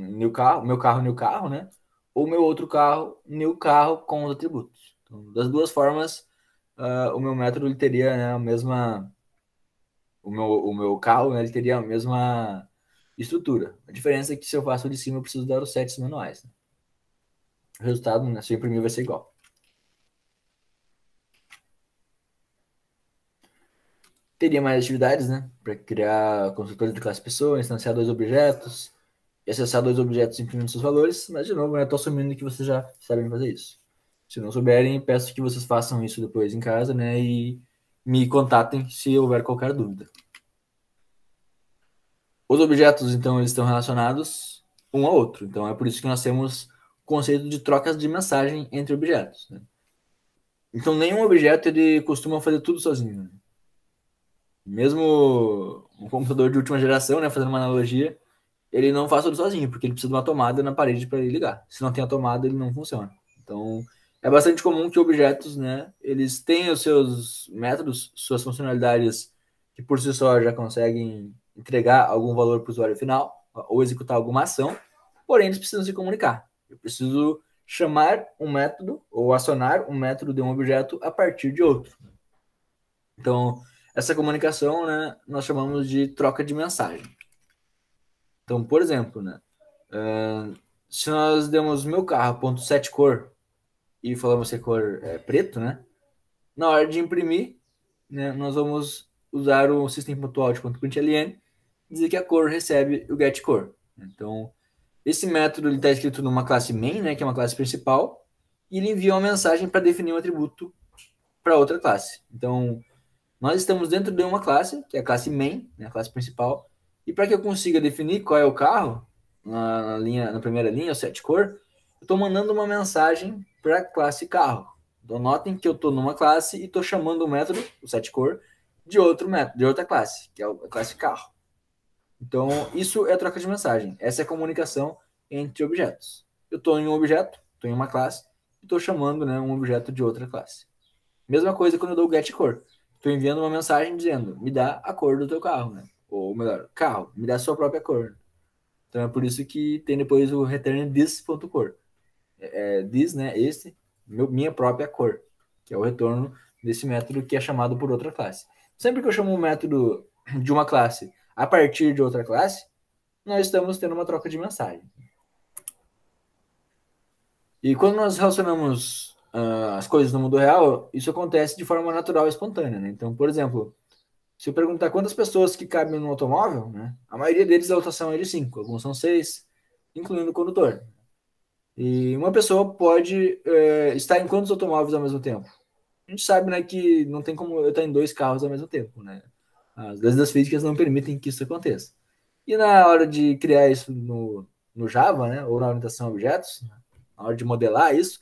A: new carro, né? Ou meu outro carro, new carro com os atributos. Então, das duas formas, o meu método ele teria, né, a mesma, o meu carro, né, ele teria a mesma estrutura. A diferença é que se eu faço de cima, eu preciso dar os sets manuais, né? O resultado, né, se eu imprimir, vai ser igual. Teria mais atividades, né? Para criar construtores de classe pessoa, instanciar dois objetos, e acessar dois objetos imprimindo seus valores, mas de novo, eu estou assumindo que vocês já sabem fazer isso. Se não souberem, peço que vocês façam isso depois em casa, né? E me contatem se houver qualquer dúvida. Os objetos, então, eles estão relacionados um ao outro. Então, é por isso que nós temos o conceito de trocas de mensagem entre objetos, né? Então, nenhum objeto ele costuma fazer tudo sozinho, né? Mesmo um computador de última geração, né, fazendo uma analogia, ele não faz tudo sozinho, porque ele precisa de uma tomada na parede para ele ligar. Se não tem a tomada, ele não funciona. Então, é bastante comum que objetos, né, eles tenham os seus métodos, suas funcionalidades que por si só já conseguem entregar algum valor para o usuário final ou executar alguma ação, porém eles precisam se comunicar. Eu preciso chamar um método ou acionar um método de um objeto a partir de outro. Então, essa comunicação, né, nós chamamos de troca de mensagem. Então, por exemplo, né, se nós demos meu carro ponto .set cor e falamos que a cor é preto, né, na hora de imprimir, né, nós vamos usar o system.out.println e dizer que a cor recebe o getCor. Então, esse método está escrito numa classe main, né, que é uma classe principal, e ele envia uma mensagem para definir um atributo para outra classe. Então, nós estamos dentro de uma classe, que é a classe main, né, a classe principal, e para que eu consiga definir qual é o carro, na primeira linha, o set cor, eu estou mandando uma mensagem para a classe carro. Então, notem que eu estou numa classe e estou chamando o método, o set cor, de outro método, de outra classe, que é a classe carro. Então, isso é troca de mensagem. Essa é a comunicação entre objetos. Eu estou em um objeto, estou em uma classe, e estou chamando, né, um objeto de outra classe. Mesma coisa quando eu dou o get cor. Estou enviando uma mensagem dizendo, me dá a cor do teu carro, né? Ou melhor, carro, me dá a sua própria cor. Então é por isso que tem depois o return this.cor. This, né? Minha própria cor, que é o retorno desse método que é chamado por outra classe. Sempre que eu chamo um método de uma classe a partir de outra classe, nós estamos tendo uma troca de mensagem. E quando nós relacionamos as coisas no mundo real, isso acontece de forma natural e espontânea, né? Então, por exemplo, se eu perguntar quantas pessoas que cabem no automóvel, né? A maioria deles a lotação é de 5, alguns são 6, incluindo o condutor. E uma pessoa pode estar em quantos automóveis ao mesmo tempo? A gente sabe, né, que não tem como eu estar em dois carros ao mesmo tempo, né? As leis das físicas não permitem que isso aconteça. E na hora de criar isso no Java, né, ou na orientação a objetos, na hora de modelar isso,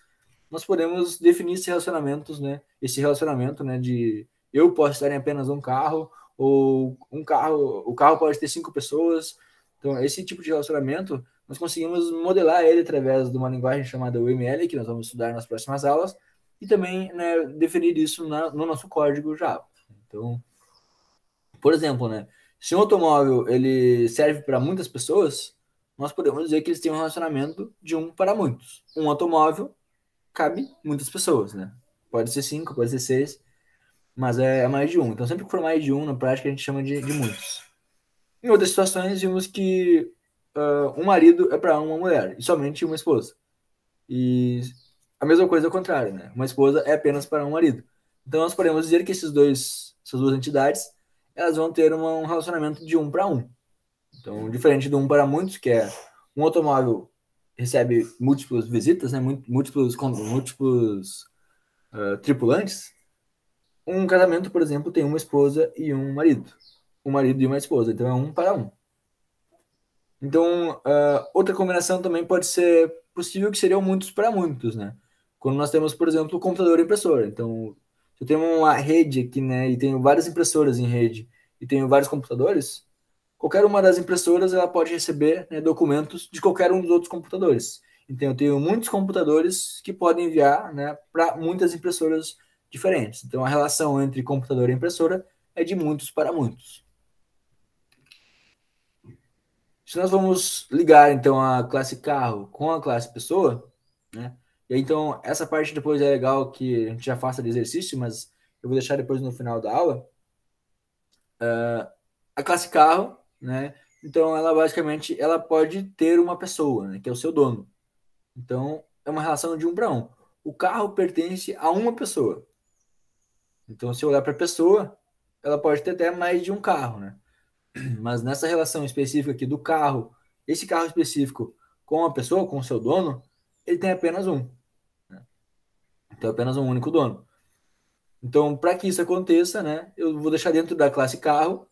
A: nós podemos definir esses relacionamentos, né? Esse relacionamento, né, de eu posso estar em apenas um carro, ou o carro pode ter 5 pessoas. Então, esse tipo de relacionamento, nós conseguimos modelar ele através de uma linguagem chamada UML, que nós vamos estudar nas próximas aulas, e também, né, definir isso no nosso código Java. Então, por exemplo, né, se um automóvel ele serve para muitas pessoas, nós podemos dizer que eles têm um relacionamento de um para muitos. Um automóvel cabe muitas pessoas, né? Pode ser 5, pode ser 6, mas é mais de um. Então, sempre que for mais de um, na prática, a gente chama de muitos. Em outras situações, vimos que um marido é para uma mulher e somente uma esposa. E a mesma coisa ao contrário, né? Uma esposa é apenas para um marido. Então, nós podemos dizer que essas duas entidades, elas vão ter um relacionamento de um para um. Então, diferente do um para muitos, que é um automóvel recebe múltiplas visitas, né? Múltiplos tripulantes. Um casamento, por exemplo, tem uma esposa e um marido. Um marido e uma esposa. Então, é um para um. Então, outra combinação também pode ser possível, que seriam muitos para muitos, né? Quando nós temos, por exemplo, o computador e impressora. Então, se eu tenho uma rede aqui, né, e tenho várias impressoras em rede, e tenho vários computadores, qualquer uma das impressoras ela pode receber, né, documentos de qualquer um dos outros computadores. Então, eu tenho muitos computadores que podem enviar, né, para muitas impressoras diferentes. Então, a relação entre computador e impressora é de muitos para muitos. Se nós vamos ligar, então, a classe carro com a classe pessoa, né? E aí, então, essa parte depois é legal que a gente já faça de exercício, mas eu vou deixar depois no final da aula. A classe carro, né? Então, ela basicamente ela pode ter uma pessoa, né? Que é o seu dono. Então, é uma relação de um para um. O carro pertence a uma pessoa. Então, se eu olhar para a pessoa, ela pode ter até mais de um carro, né? Mas nessa relação específica aqui do carro, esse carro específico com a pessoa, com o seu dono, ele tem apenas um. Né? Então, apenas um único dono. Então, para que isso aconteça, né, eu vou deixar dentro da classe carro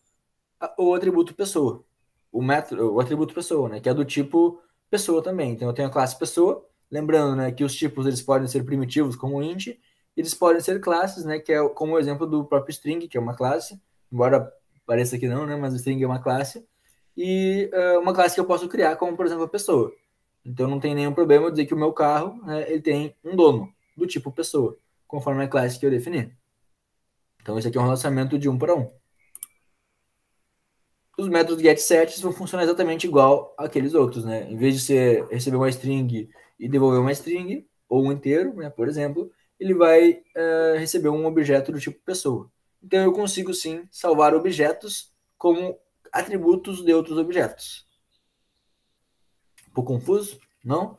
A: o atributo pessoa. O atributo pessoa, né, que é do tipo pessoa também. Então, eu tenho a classe pessoa. Lembrando, né, que os tipos eles podem ser primitivos, como int, eles podem ser classes, né, que é como o exemplo do próprio string, que é uma classe, embora pareça que não, né, mas o string é uma classe, e uma classe que eu posso criar, como por exemplo a pessoa. Então não tem nenhum problema eu dizer que o meu carro, né, ele tem um dono do tipo pessoa, conforme a classe que eu definir. Então esse aqui é um relacionamento de um para um. Os métodos getSets vão funcionar exatamente igual àqueles outros, né? Em vez de você receber uma string e devolver uma string, ou um inteiro, né, por exemplo, ele vai receber um objeto do tipo pessoa. Então eu consigo sim salvar objetos como atributos de outros objetos. Um pouco confuso? Não?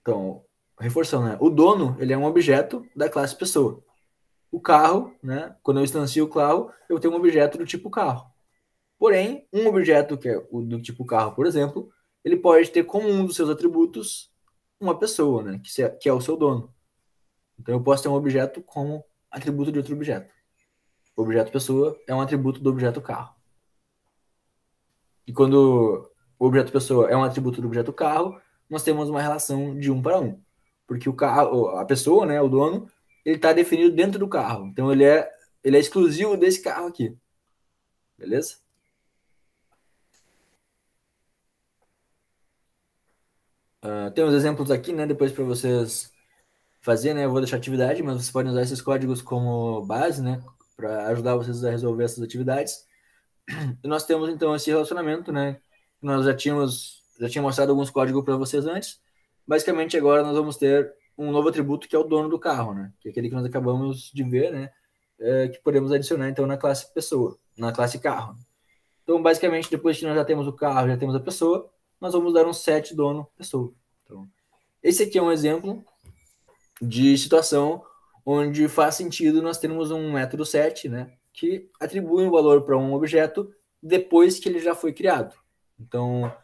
A: Então, reforçando, né? O dono, ele é um objeto da classe pessoa. O carro, né? Quando eu instancio o carro, eu tenho um objeto do tipo carro. Porém, um objeto que é o do tipo carro, por exemplo, ele pode ter como um dos seus atributos uma pessoa, né? Que é o seu dono. Então eu posso ter um objeto como atributo de outro objeto. O objeto pessoa é um atributo do objeto carro. E quando o objeto pessoa é um atributo do objeto carro, nós temos uma relação de um para um. Porque o carro, a pessoa, né, o dono, ele está definido dentro do carro. Então ele é exclusivo desse carro aqui. Beleza? Tem uns exemplos aqui, né, depois para vocês fazer, né? Eu vou deixar atividade, mas vocês podem usar esses códigos como base, né, para ajudar vocês a resolver essas atividades. E nós temos então esse relacionamento, né? Nós já tinha mostrado alguns códigos para vocês antes. Basicamente agora nós vamos ter um novo atributo que é o dono do carro, né? Que é aquele que nós acabamos de ver, né? Que podemos adicionar então na classe pessoa, na classe carro. Então basicamente depois que nós já temos o carro, já temos a pessoa, nós vamos dar um set dono pessoa. Então esse aqui é um exemplo de situação onde faz sentido nós termos um método set, né, que atribui um valor para um objeto depois que ele já foi criado. Então,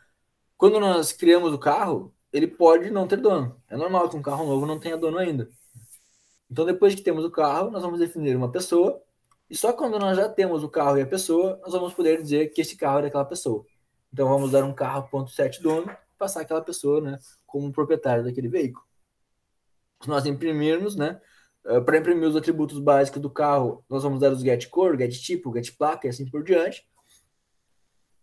A: quando nós criamos o carro, ele pode não ter dono. É normal que um carro novo não tenha dono ainda. Então, depois que temos o carro, nós vamos definir uma pessoa, e só quando nós já temos o carro e a pessoa, nós vamos poder dizer que esse carro é daquela pessoa. Então, vamos dar um carro.set dono, passar aquela pessoa, né, como proprietário daquele veículo. Se nós imprimirmos, né? Para imprimir os atributos básicos do carro, nós vamos dar os get cor, get tipo, get placa e assim por diante.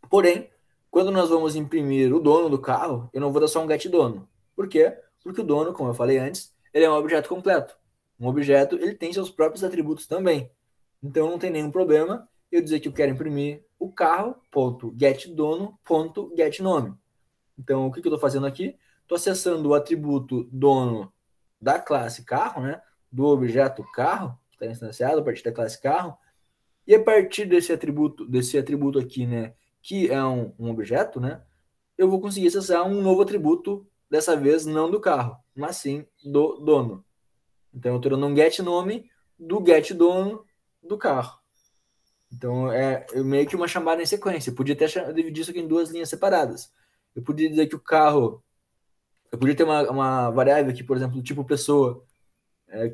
A: Porém, quando nós vamos imprimir o dono do carro, eu não vou dar só um get dono. Por quê? Porque o dono, como eu falei antes, ele é um objeto completo. Um objeto, ele tem seus próprios atributos também. Então não tem nenhum problema eu dizer que eu quero imprimir o carro.getDono.getNome. Então, o que eu estou fazendo aqui? Estou acessando o atributo dono da classe carro, né? Do objeto carro, que está instanciado a partir da classe carro, e a partir desse atributo aqui, né? Que é um objeto, né? Eu vou conseguir acessar um novo atributo, dessa vez não do carro, mas sim do dono. Então, eu estou dando um get nome do get dono do carro. Então, é meio que uma chamada em sequência. Eu podia até dividir isso aqui em duas linhas separadas. Eu podia dizer que o carro. Eu podia ter uma variável aqui, por exemplo, do tipo pessoa,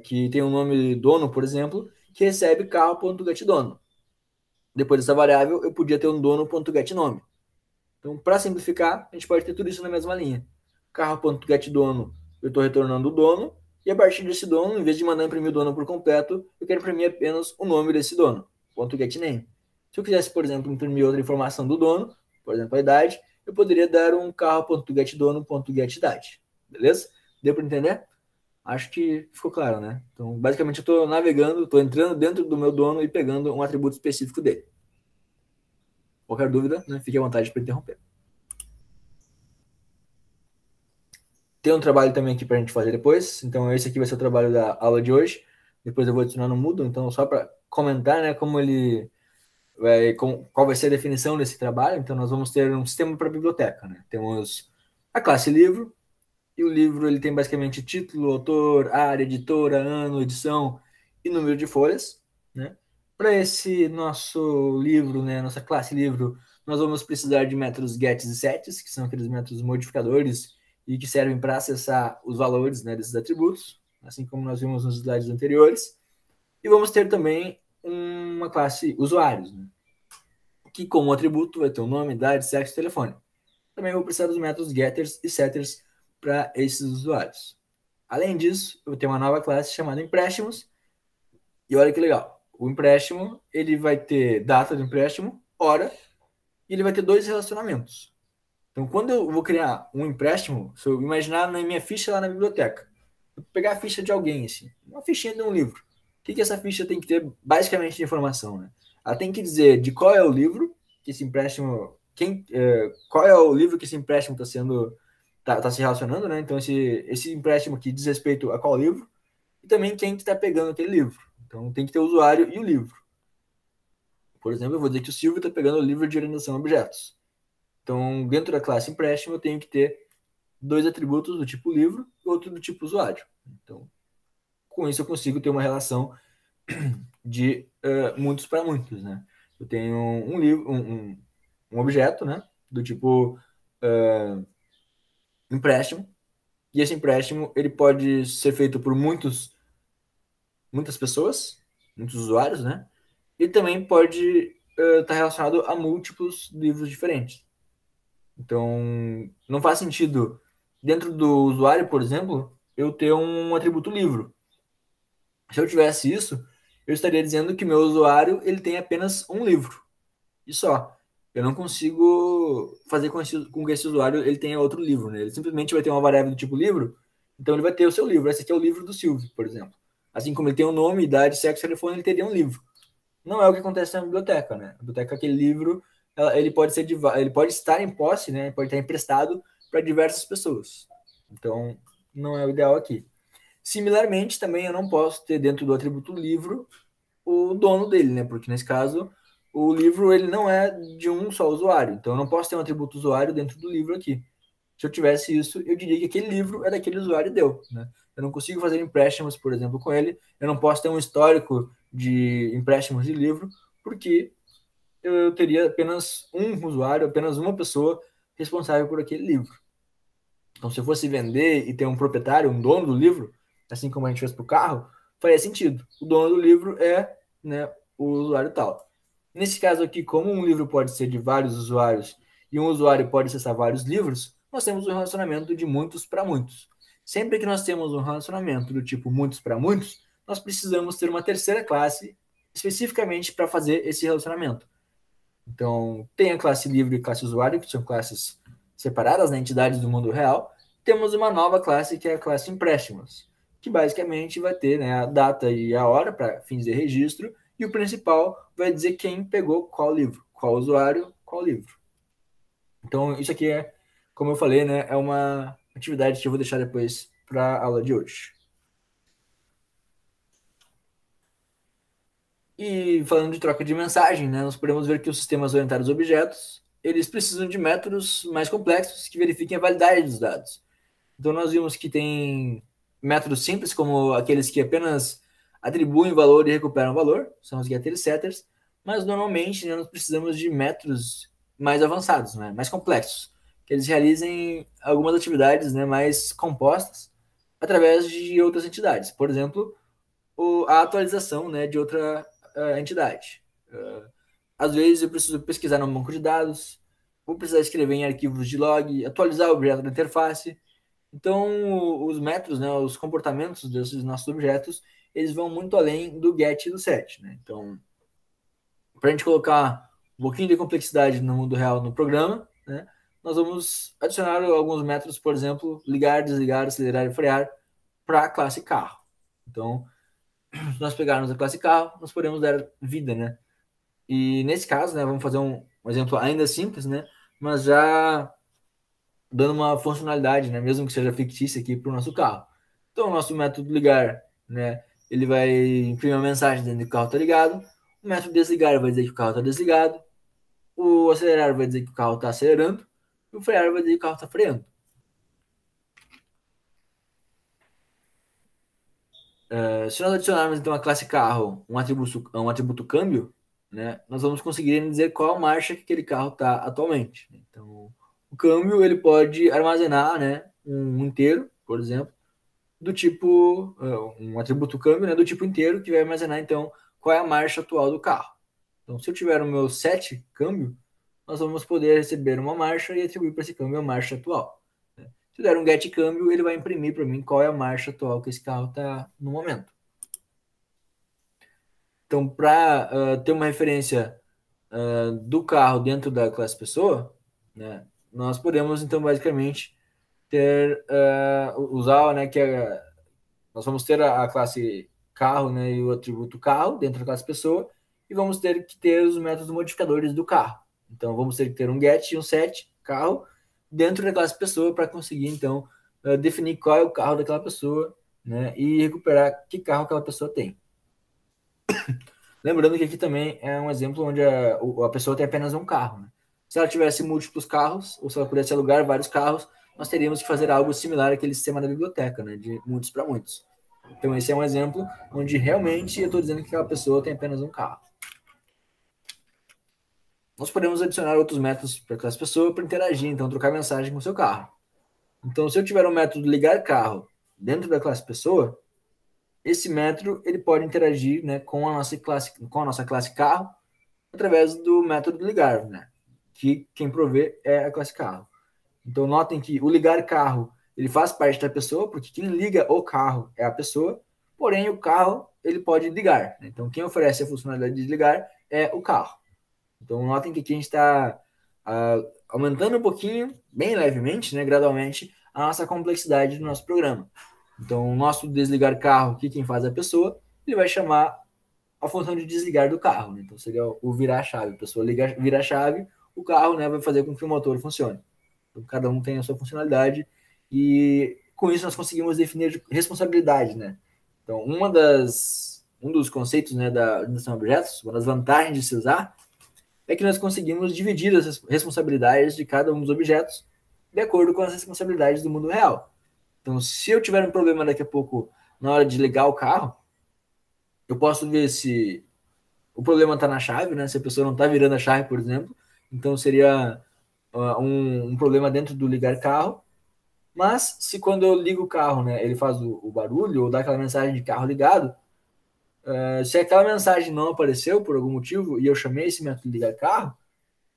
A: que tem um nome dono, por exemplo, que recebe carro.getDono. Depois dessa variável, eu podia ter um dono.getNome. Então, para simplificar, a gente pode ter tudo isso na mesma linha. Carro.getDono, eu estou retornando o dono, e a partir desse dono, em vez de mandar imprimir o dono por completo, eu quero imprimir apenas o nome desse dono, .getName. Se eu quisesse, por exemplo, imprimir outra informação do dono, por exemplo, a idade, eu poderia dar um carro.getDono.getIdade. Beleza? Deu para entender? Acho que ficou claro, né? Então, basicamente, eu estou navegando, estou entrando dentro do meu dono e pegando um atributo específico dele. Qualquer dúvida, né, fique à vontade para interromper. Tem um trabalho também aqui para a gente fazer depois. Então, esse aqui vai ser o trabalho da aula de hoje. Depois eu vou adicionar no Moodle. Então, só para comentar, né, como ele qual vai ser a definição desse trabalho. Então, nós vamos ter um sistema para biblioteca, né? Temos a classe livro, e o livro ele tem basicamente título, autor, área, editora, ano, edição e número de folhas, né? Para esse nosso livro, né, nossa classe livro, nós vamos precisar de métodos gets e sets, que são aqueles métodos modificadores e que servem para acessar os valores, né, desses atributos, assim como nós vimos nos slides anteriores. E vamos ter também uma classe usuários, né, que como atributo vai ter o nome, idade, sexo e telefone. Também vou precisar dos métodos getters e setters para esses usuários. Além disso, eu tenho uma nova classe chamada empréstimos. E olha que legal. O empréstimo, ele vai ter data do empréstimo, hora, e ele vai ter dois relacionamentos. Então, quando eu vou criar um empréstimo, se eu imaginar na minha ficha lá na biblioteca, eu vou pegar a ficha de alguém, assim, uma fichinha de um livro. O que essa ficha tem que ter, basicamente, de informação, né? Ela tem que dizer de qual é o livro que esse empréstimo, qual é o livro que esse empréstimo está sendo, tá se relacionando, né? Então, esse empréstimo aqui diz respeito a qual livro e também quem está pegando aquele livro. Então, tem que ter o usuário e o livro. Por exemplo, eu vou dizer que o Silvio está pegando o livro de orientação a objetos. Então, dentro da classe empréstimo, eu tenho que ter dois atributos do tipo livro e outro do tipo usuário. Então, com isso, eu consigo ter uma relação de muitos para muitos, né? Eu tenho um livro, um objeto, né? Do tipo empréstimo. E esse empréstimo, ele pode ser feito por muitas pessoas, muitos usuários, né? E também pode estar relacionado a múltiplos livros diferentes. Então, não faz sentido, dentro do usuário, por exemplo, eu ter um atributo livro. Se eu tivesse isso, eu estaria dizendo que meu usuário ele tem apenas um livro e só. Eu não consigo fazer com que esse usuário ele tenha outro livro, né? Ele simplesmente vai ter uma variável do tipo livro, então ele vai ter o seu livro. Esse aqui é o livro do Silvio, por exemplo. Assim como ele tem um nome, idade, sexo, telefone, ele teria um livro. Não é o que acontece na biblioteca, né? Na biblioteca, aquele livro, ele pode ser ele pode estar em posse, né? Pode estar emprestado para diversas pessoas. Então, não é o ideal aqui. Similarmente, também eu não posso ter dentro do atributo livro o dono dele, né? Porque nesse caso, o livro ele não é de um só usuário. Então, eu não posso ter um atributo usuário dentro do livro aqui. Se eu tivesse isso, eu diria que aquele livro é daquele usuário e deu, né? Eu não consigo fazer empréstimos, por exemplo, com ele. Eu não posso ter um histórico de empréstimos de livro, porque eu teria apenas um usuário, apenas uma pessoa responsável por aquele livro. Então, se eu fosse vender e ter um proprietário, um dono do livro, assim como a gente fez para o carro, faria sentido. O dono do livro é, né, o usuário tal. Nesse caso aqui, como um livro pode ser de vários usuários e um usuário pode acessar vários livros, nós temos um relacionamento de muitos para muitos. Sempre que nós temos um relacionamento do tipo muitos para muitos, nós precisamos ter uma terceira classe especificamente para fazer esse relacionamento. Então, tem a classe livre e a classe usuário, que são classes separadas, né, entidades do mundo real. Temos uma nova classe, que é a classe empréstimos, que basicamente vai ter, né, a data e a hora para fins de registro, e o principal vai dizer quem pegou qual livro, qual usuário, qual livro. Então, isso aqui é, como eu falei, né, é uma atividade que eu vou deixar depois para a aula de hoje. E falando de troca de mensagem, né, nós podemos ver que os sistemas orientados a objetos, eles precisam de métodos mais complexos que verifiquem a validade dos dados. Então nós vimos que tem métodos simples, como aqueles que apenas atribuem valor e recuperam valor, são os getters e setters, mas normalmente, né, nós precisamos de métodos mais avançados, né, mais complexos, que eles realizem algumas atividades, né, mais compostas através de outras entidades. Por exemplo, a atualização, né, de outra entidade. Às vezes eu preciso pesquisar no banco de dados, vou precisar escrever em arquivos de log, atualizar o objeto da interface. Então, os métodos, né, os comportamentos desses nossos objetos, eles vão muito além do get e do set, né? Então, para a gente colocar um pouquinho de complexidade no mundo real no programa, né, nós vamos adicionar alguns métodos, por exemplo, ligar, desligar, acelerar e frear para a classe carro. Então, se nós pegarmos a classe carro, nós podemos dar vida, né? E nesse caso, né, vamos fazer um exemplo ainda simples, né, mas já dando uma funcionalidade, né, mesmo que seja fictícia aqui para o nosso carro. Então, o nosso método ligar, né, ele vai imprimir uma mensagem dizendo que o carro está ligado. O método desligar vai dizer que o carro está desligado. O acelerar vai dizer que o carro está acelerando. E o frear vai dizer que o carro está freando. Se nós adicionarmos então a classe carro um atributo câmbio, né, nós vamos conseguir dizer qual marcha que aquele carro está atualmente. Então, o câmbio ele pode armazenar, né, um inteiro, por exemplo, do tipo um atributo câmbio, né, do tipo inteiro que vai armazenar então qual é a marcha atual do carro. Então, se eu tiver o meu set câmbio, nós vamos poder receber uma marcha e atribuir para esse câmbio a marcha atual. Se der um get câmbio, ele vai imprimir para mim qual é a marcha atual que esse carro está no momento. Então, para ter uma referência do carro dentro da classe pessoa, né, nós podemos, então, basicamente, usar, né, nós vamos ter a classe carro, né, e o atributo carro dentro da classe pessoa, e vamos ter que ter os métodos modificadores do carro. Então, vamos ter que ter um get e um set carro dentro da classe pessoa para conseguir, então, definir qual é o carro daquela pessoa, né, e recuperar que carro aquela pessoa tem. Lembrando que aqui também é um exemplo onde a pessoa tem apenas um carro, né? Se ela tivesse múltiplos carros, ou se ela pudesse alugar vários carros, nós teríamos que fazer algo similar àquele sistema da biblioteca, né? De muitos para muitos. Então, esse é um exemplo onde realmente eu estou dizendo que aquela pessoa tem apenas um carro. Nós podemos adicionar outros métodos para aquela pessoa para interagir, então trocar mensagem com o seu carro. Então, se eu tiver um método ligar carro dentro da classe pessoa, esse método ele pode interagir, né, com a nossa classe carro através do método ligar, né, que quem provê é a classe carro. Então, notem que o ligar carro ele faz parte da pessoa, porque quem liga o carro é a pessoa, porém o carro ele pode ligar. Né? Então, quem oferece a funcionalidade de ligar é o carro. Então, notem que aqui a gente está aumentando um pouquinho, bem levemente, né, gradualmente, a nossa complexidade do nosso programa. Então, o nosso desligar carro, que quem faz é a pessoa, ele vai chamar a função de desligar do carro. Né? Então, seria o virar a chave. A pessoa vira a chave, o carro, né, vai fazer com que o motor funcione. Então, cada um tem a sua funcionalidade e com isso nós conseguimos definir responsabilidade, né? Então, um dos conceitos, né, da organização de objetos, uma das vantagens de se usar, é que nós conseguimos dividir as responsabilidades de cada um dos objetos de acordo com as responsabilidades do mundo real. Então, se eu tiver um problema daqui a pouco na hora de ligar o carro, eu posso ver se o problema está na chave, né? Se a pessoa não está virando a chave, por exemplo. Então, seria um problema dentro do ligar carro. Mas, se quando eu ligo o carro, né, ele faz o barulho ou dá aquela mensagem de carro ligado, se aquela mensagem não apareceu por algum motivo e eu chamei esse método de ligar carro,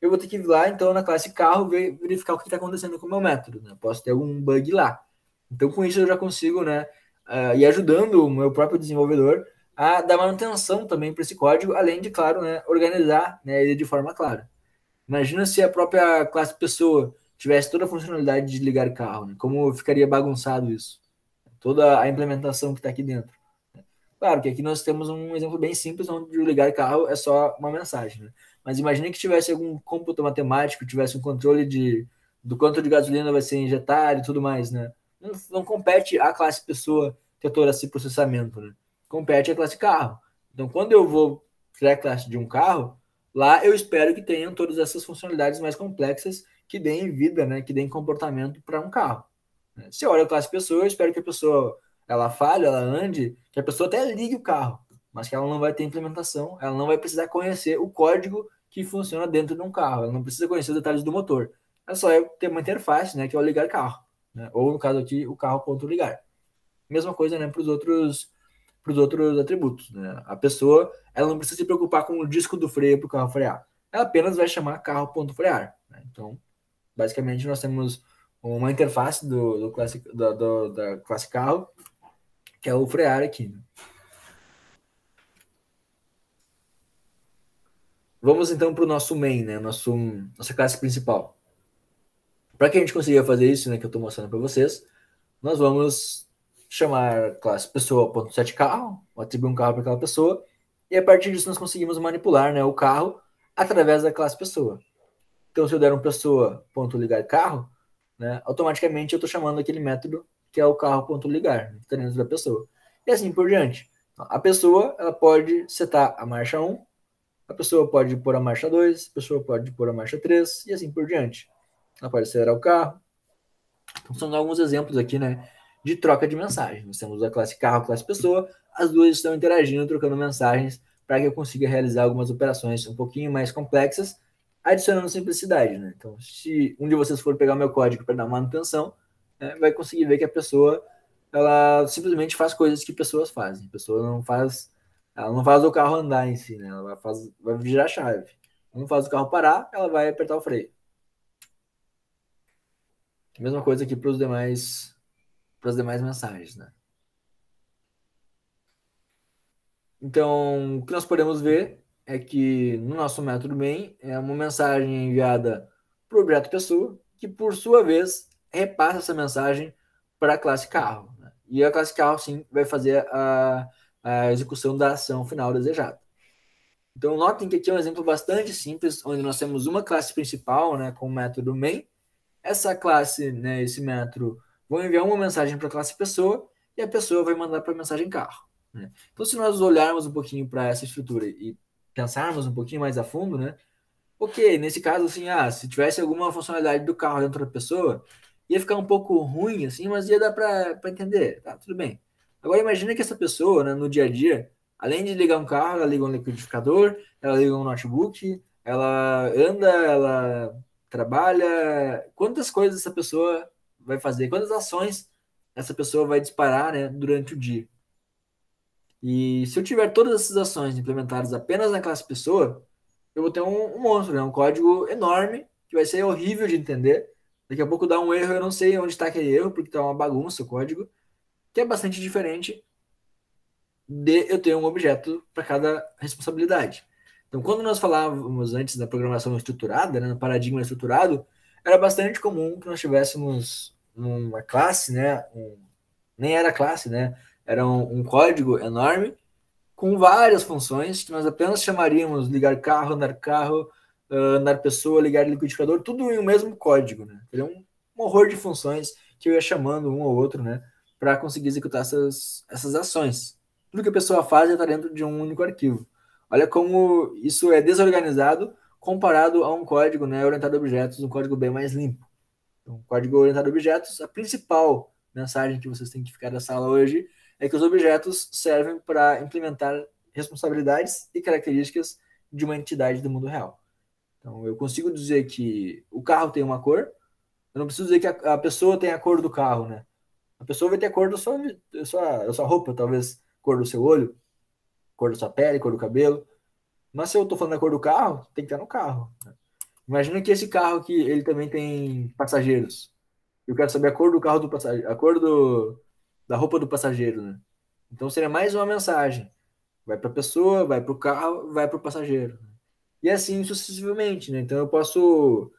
A: eu vou ter que ir lá, então, na classe carro, verificar o que está acontecendo com o meu método. Né? Posso ter algum bug lá. Então, com isso, eu já consigo, né, ir ajudando o meu próprio desenvolvedor a dar manutenção também para esse código, além de, claro, né, organizar, né, ele de forma clara. Imagina se a própria classe pessoa tivesse toda a funcionalidade de ligar carro, né? Como ficaria bagunçado isso? Toda a implementação que está aqui dentro. Claro que aqui nós temos um exemplo bem simples, onde o ligar carro é só uma mensagem. Né? Mas imagine que tivesse algum cômputo matemático, tivesse um controle do quanto de gasolina vai ser injetado e tudo mais. Né? Não compete a classe pessoa ter todo esse processamento. Né? Compete a classe carro. Então, quando eu vou criar a classe de um carro, lá eu espero que tenham todas essas funcionalidades mais complexas que deem vida, né, que deem comportamento para um carro. Se eu olho a classe pessoa, eu espero que a pessoa ela fale, ela ande, que a pessoa até ligue o carro, mas que ela não vai ter implementação, ela não vai precisar conhecer o código que funciona dentro de um carro, ela não precisa conhecer os detalhes do motor. É só eu ter uma interface, né, que é o ligar carro, né, ou no caso aqui, o carro.ligar. Mesma coisa, né, para os outros atributos. Né? A pessoa ela não precisa se preocupar com o disco do freio para o carro frear. Ela apenas vai chamar carro.frear. Né? Então, basicamente, nós temos uma interface da classe carro, que é o frear aqui. Né? Vamos então para o nosso main, né? Nossa classe principal. Para que a gente consiga fazer isso, né, que eu estou mostrando para vocês, nós vamos chamar classe pessoa.setCarro, atribuir um carro para aquela pessoa, e a partir disso nós conseguimos manipular, né, o carro através da classe pessoa. Então, se eu der um pessoa.ligar carro, né, automaticamente eu estou chamando aquele método que é o carro.ligar, que está dentro da pessoa. E assim por diante. A pessoa ela pode setar a marcha 1, a pessoa pode pôr a marcha 2, a pessoa pode pôr a marcha 3 e assim por diante. Ela pode acelerar o carro. Então, são alguns exemplos aqui, né, de troca de mensagens. Nós temos a classe carro, a classe pessoa, as duas estão interagindo, trocando mensagens para que eu consiga realizar algumas operações um pouquinho mais complexas, adicionando simplicidade, né? Então, se um de vocês for pegar o meu código para dar manutenção, né, vai conseguir ver que a pessoa ela simplesmente faz coisas que pessoas fazem. A pessoa não faz, ela não faz o carro andar em si, né? Ela vai virar a chave. Não faz o carro parar, ela vai apertar o freio. Mesma coisa aqui para as demais mensagens, né? Então, o que nós podemos ver é que no nosso método main é uma mensagem enviada para o objeto pessoa, que por sua vez repassa essa mensagem para a classe carro, né? E a classe carro sim vai fazer a execução da ação final desejada. Então, notem que aqui é um exemplo bastante simples, onde nós temos uma classe principal, né, com o método main. Essa classe, né, esse método, vão enviar uma mensagem para a classe pessoa e a pessoa vai mandar para a mensagem carro, né? Então, se nós olharmos um pouquinho para essa estrutura e pensarmos um pouquinho mais a fundo, né? Ok, nesse caso, assim, se tivesse alguma funcionalidade do carro dentro da pessoa, ia ficar um pouco ruim, assim, mas ia dar para entender, tá? Tudo bem. Agora, imagina que essa pessoa, né, no dia a dia, além de ligar um carro, ela liga um liquidificador, ela liga um notebook, ela anda, ela trabalha. Quantas coisas essa pessoa vai fazer? Quantas ações essa pessoa vai disparar, né, durante o dia? E se eu tiver todas essas ações implementadas apenas na classe pessoa, eu vou ter um monstro, né? Um código enorme que vai ser horrível de entender. Daqui a pouco dá um erro, eu não sei onde está aquele erro, porque está uma bagunça o código, que é bastante diferente de eu ter um objeto para cada responsabilidade. Então, quando nós falávamos antes da programação estruturada, né, no paradigma estruturado, era bastante comum que nós tivéssemos uma classe, né? Nem era classe, né? Era um código enorme com várias funções que nós apenas chamaríamos ligar carro, andar pessoa, ligar liquidificador, tudo em um mesmo código, né? Teria um horror de funções que eu ia chamando um ou outro, né? Para conseguir executar essas ações. Tudo que a pessoa faz já está dentro de um único arquivo. Olha como isso é desorganizado comparado a um código, né, orientado a objetos, um código bem mais limpo. Então, código orientado a objetos, a principal mensagem que vocês têm que ficar da sala hoje é que os objetos servem para implementar responsabilidades e características de uma entidade do mundo real. Então, eu consigo dizer que o carro tem uma cor, eu não preciso dizer que a pessoa tem a cor do carro, né? A pessoa vai ter a cor da sua roupa, talvez cor do seu olho, cor da sua pele, cor do cabelo. Mas se eu estou falando da cor do carro, tem que estar no carro, né? Imagina que esse carro aqui, ele também tem passageiros. Eu quero saber a cor do carro do passageiro, a cor da roupa do passageiro, né? Então seria mais uma mensagem. Vai para a pessoa, vai para o carro, vai para o passageiro. E assim sucessivamente, né? Então eu posso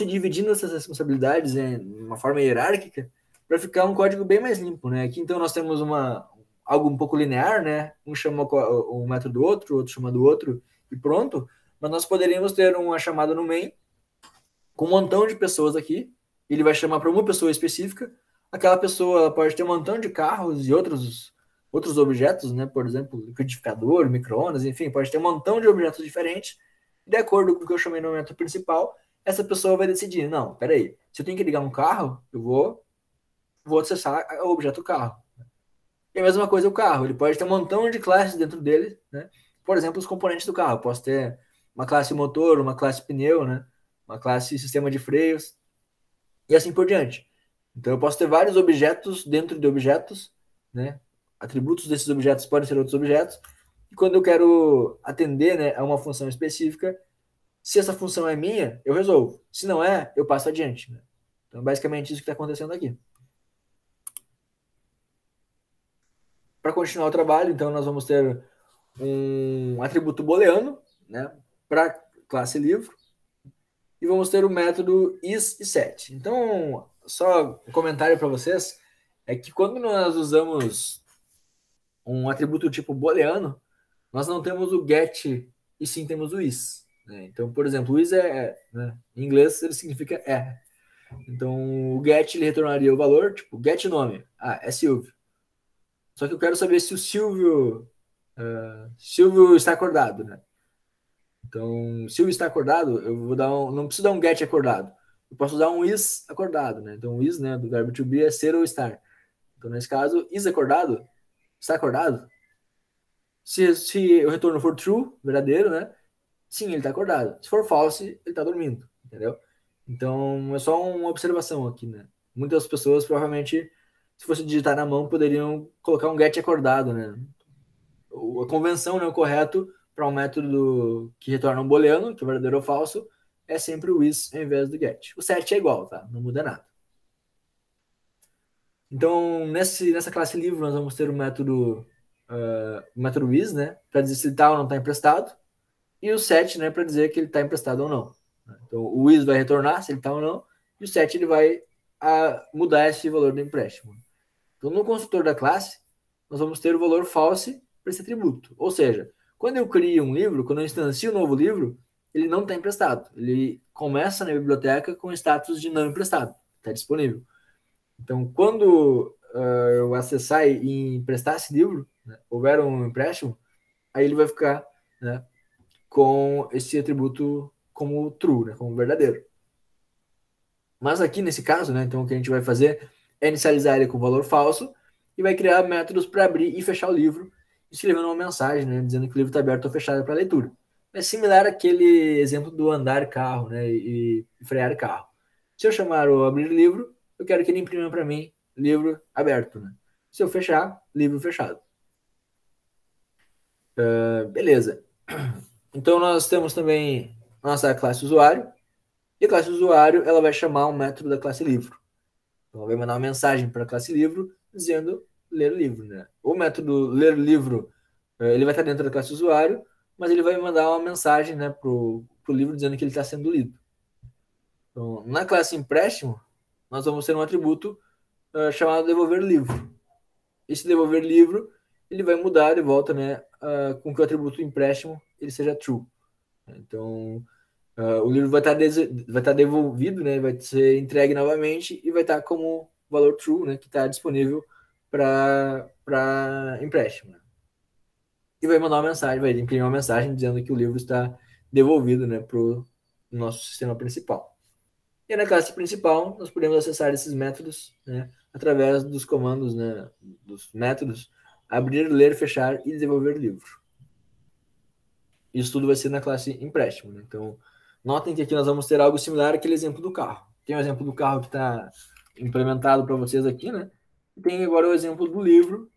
A: ir dividindo essas responsabilidades, né, de uma forma hierárquica para ficar um código bem mais limpo, né? Aqui então nós temos algo um pouco linear, né? Um chama um método do outro, outro chama do outro e pronto. Mas nós poderíamos ter uma chamada no main com um montão de pessoas aqui. Ele vai chamar para uma pessoa específica. Aquela pessoa ela pode ter um montão de carros e outros objetos, né? Por exemplo, liquidificador, micro-ondas, enfim, pode ter um montão de objetos diferentes. De acordo com o que eu chamei no método principal, essa pessoa vai decidir, não, peraí, se eu tenho que ligar um carro, eu vou acessar o objeto carro. E a mesma coisa o carro, ele pode ter um montão de classes dentro dele, né? Por exemplo, os componentes do carro. Eu posso ter uma classe motor, uma classe pneu, né? Uma classe sistema de freios e assim por diante. Então eu posso ter vários objetos dentro de objetos, né? Atributos desses objetos podem ser outros objetos. E quando eu quero atender, né, a uma função específica, se essa função é minha, eu resolvo. Se não é, eu passo adiante, né? Então, basicamente, isso que está acontecendo aqui. Para continuar o trabalho, então, nós vamos ter um atributo booleano, né, para classe livro, e vamos ter o método is e set. Então, só um comentário para vocês é que quando nós usamos um atributo tipo booleano, nós não temos o get e sim temos o is. né? Então, por exemplo, o is né? Em inglês ele significa é. Então, o get ele retornaria o valor, tipo, get nome. Ah, é Silvio. Só que eu quero saber se o Silvio está acordado, né? Então, Silvio está acordado, eu vou dar não preciso dar um get acordado. Eu posso usar um is acordado, né? Então, o is, né, do verbo to be é ser ou estar. Então, nesse caso, is acordado, está acordado? Se o retorno for true, verdadeiro, né? Sim, ele está acordado. Se for false, ele está dormindo, entendeu? Então, é só uma observação aqui, né? Muitas pessoas, provavelmente, se fosse digitar na mão, poderiam colocar um get acordado, né? A convenção, né, o correto para um método que retorna um booleano, que é verdadeiro ou falso, é sempre o is ao invés do get. O set é igual, tá? Não muda nada. Então, nessa classe livro, nós vamos ter o método is, né, para dizer se ele está ou não está emprestado, e o set, né, para dizer que ele está emprestado ou não. Então, o is vai retornar se ele está ou não, e o set ele vai mudar esse valor do empréstimo. Então, no construtor da classe, nós vamos ter o valor false para esse atributo. Ou seja, quando eu crio um livro, quando eu instancio um novo livro, ele não está emprestado. Ele começa na biblioteca com status de não emprestado. Está disponível. Então, quando eu acessar e emprestar esse livro, né, houver um empréstimo, aí ele vai ficar, né, com esse atributo como true, né, como verdadeiro. Mas aqui nesse caso, né, então o que a gente vai fazer é inicializar ele com valor falso e vai criar métodos para abrir e fechar o livro, escrevendo uma mensagem, né, dizendo que o livro está aberto ou fechado para leitura. É similar àquele exemplo do andar carro, né, e frear carro. Se eu chamar o abrir livro, eu quero que ele imprima para mim livro aberto, né? Se eu fechar, livro fechado. Beleza. Então nós temos também nossa classe usuário. E a classe usuário ela vai chamar um método da classe livro. Então, ela vai mandar uma mensagem para a classe livro dizendo ler livro, né? O método ler livro ele vai estar dentro da classe usuário, mas ele vai mandar uma mensagem, né, pro livro dizendo que ele está sendo lido. Então, na classe empréstimo, nós vamos ter um atributo chamado devolver livro. Esse devolver livro ele vai mudar de volta, né, com que o atributo empréstimo ele seja true. Então, o livro vai estar devolvido, né, vai ser entregue novamente e vai estar como valor true, né, que está disponível para empréstimo. Né? E vai mandar uma mensagem, vai imprimir uma mensagem dizendo que o livro está devolvido, né, para o nosso sistema principal. E na classe principal, nós podemos acessar esses métodos, né, através dos comandos, né, dos métodos abrir, ler, fechar e devolver livro. Isso tudo vai ser na classe empréstimo. Né? Então, notem que aqui nós vamos ter algo similar àquele exemplo do carro. Tem o exemplo do carro que está implementado para vocês aqui, né? E tem agora o exemplo do livro,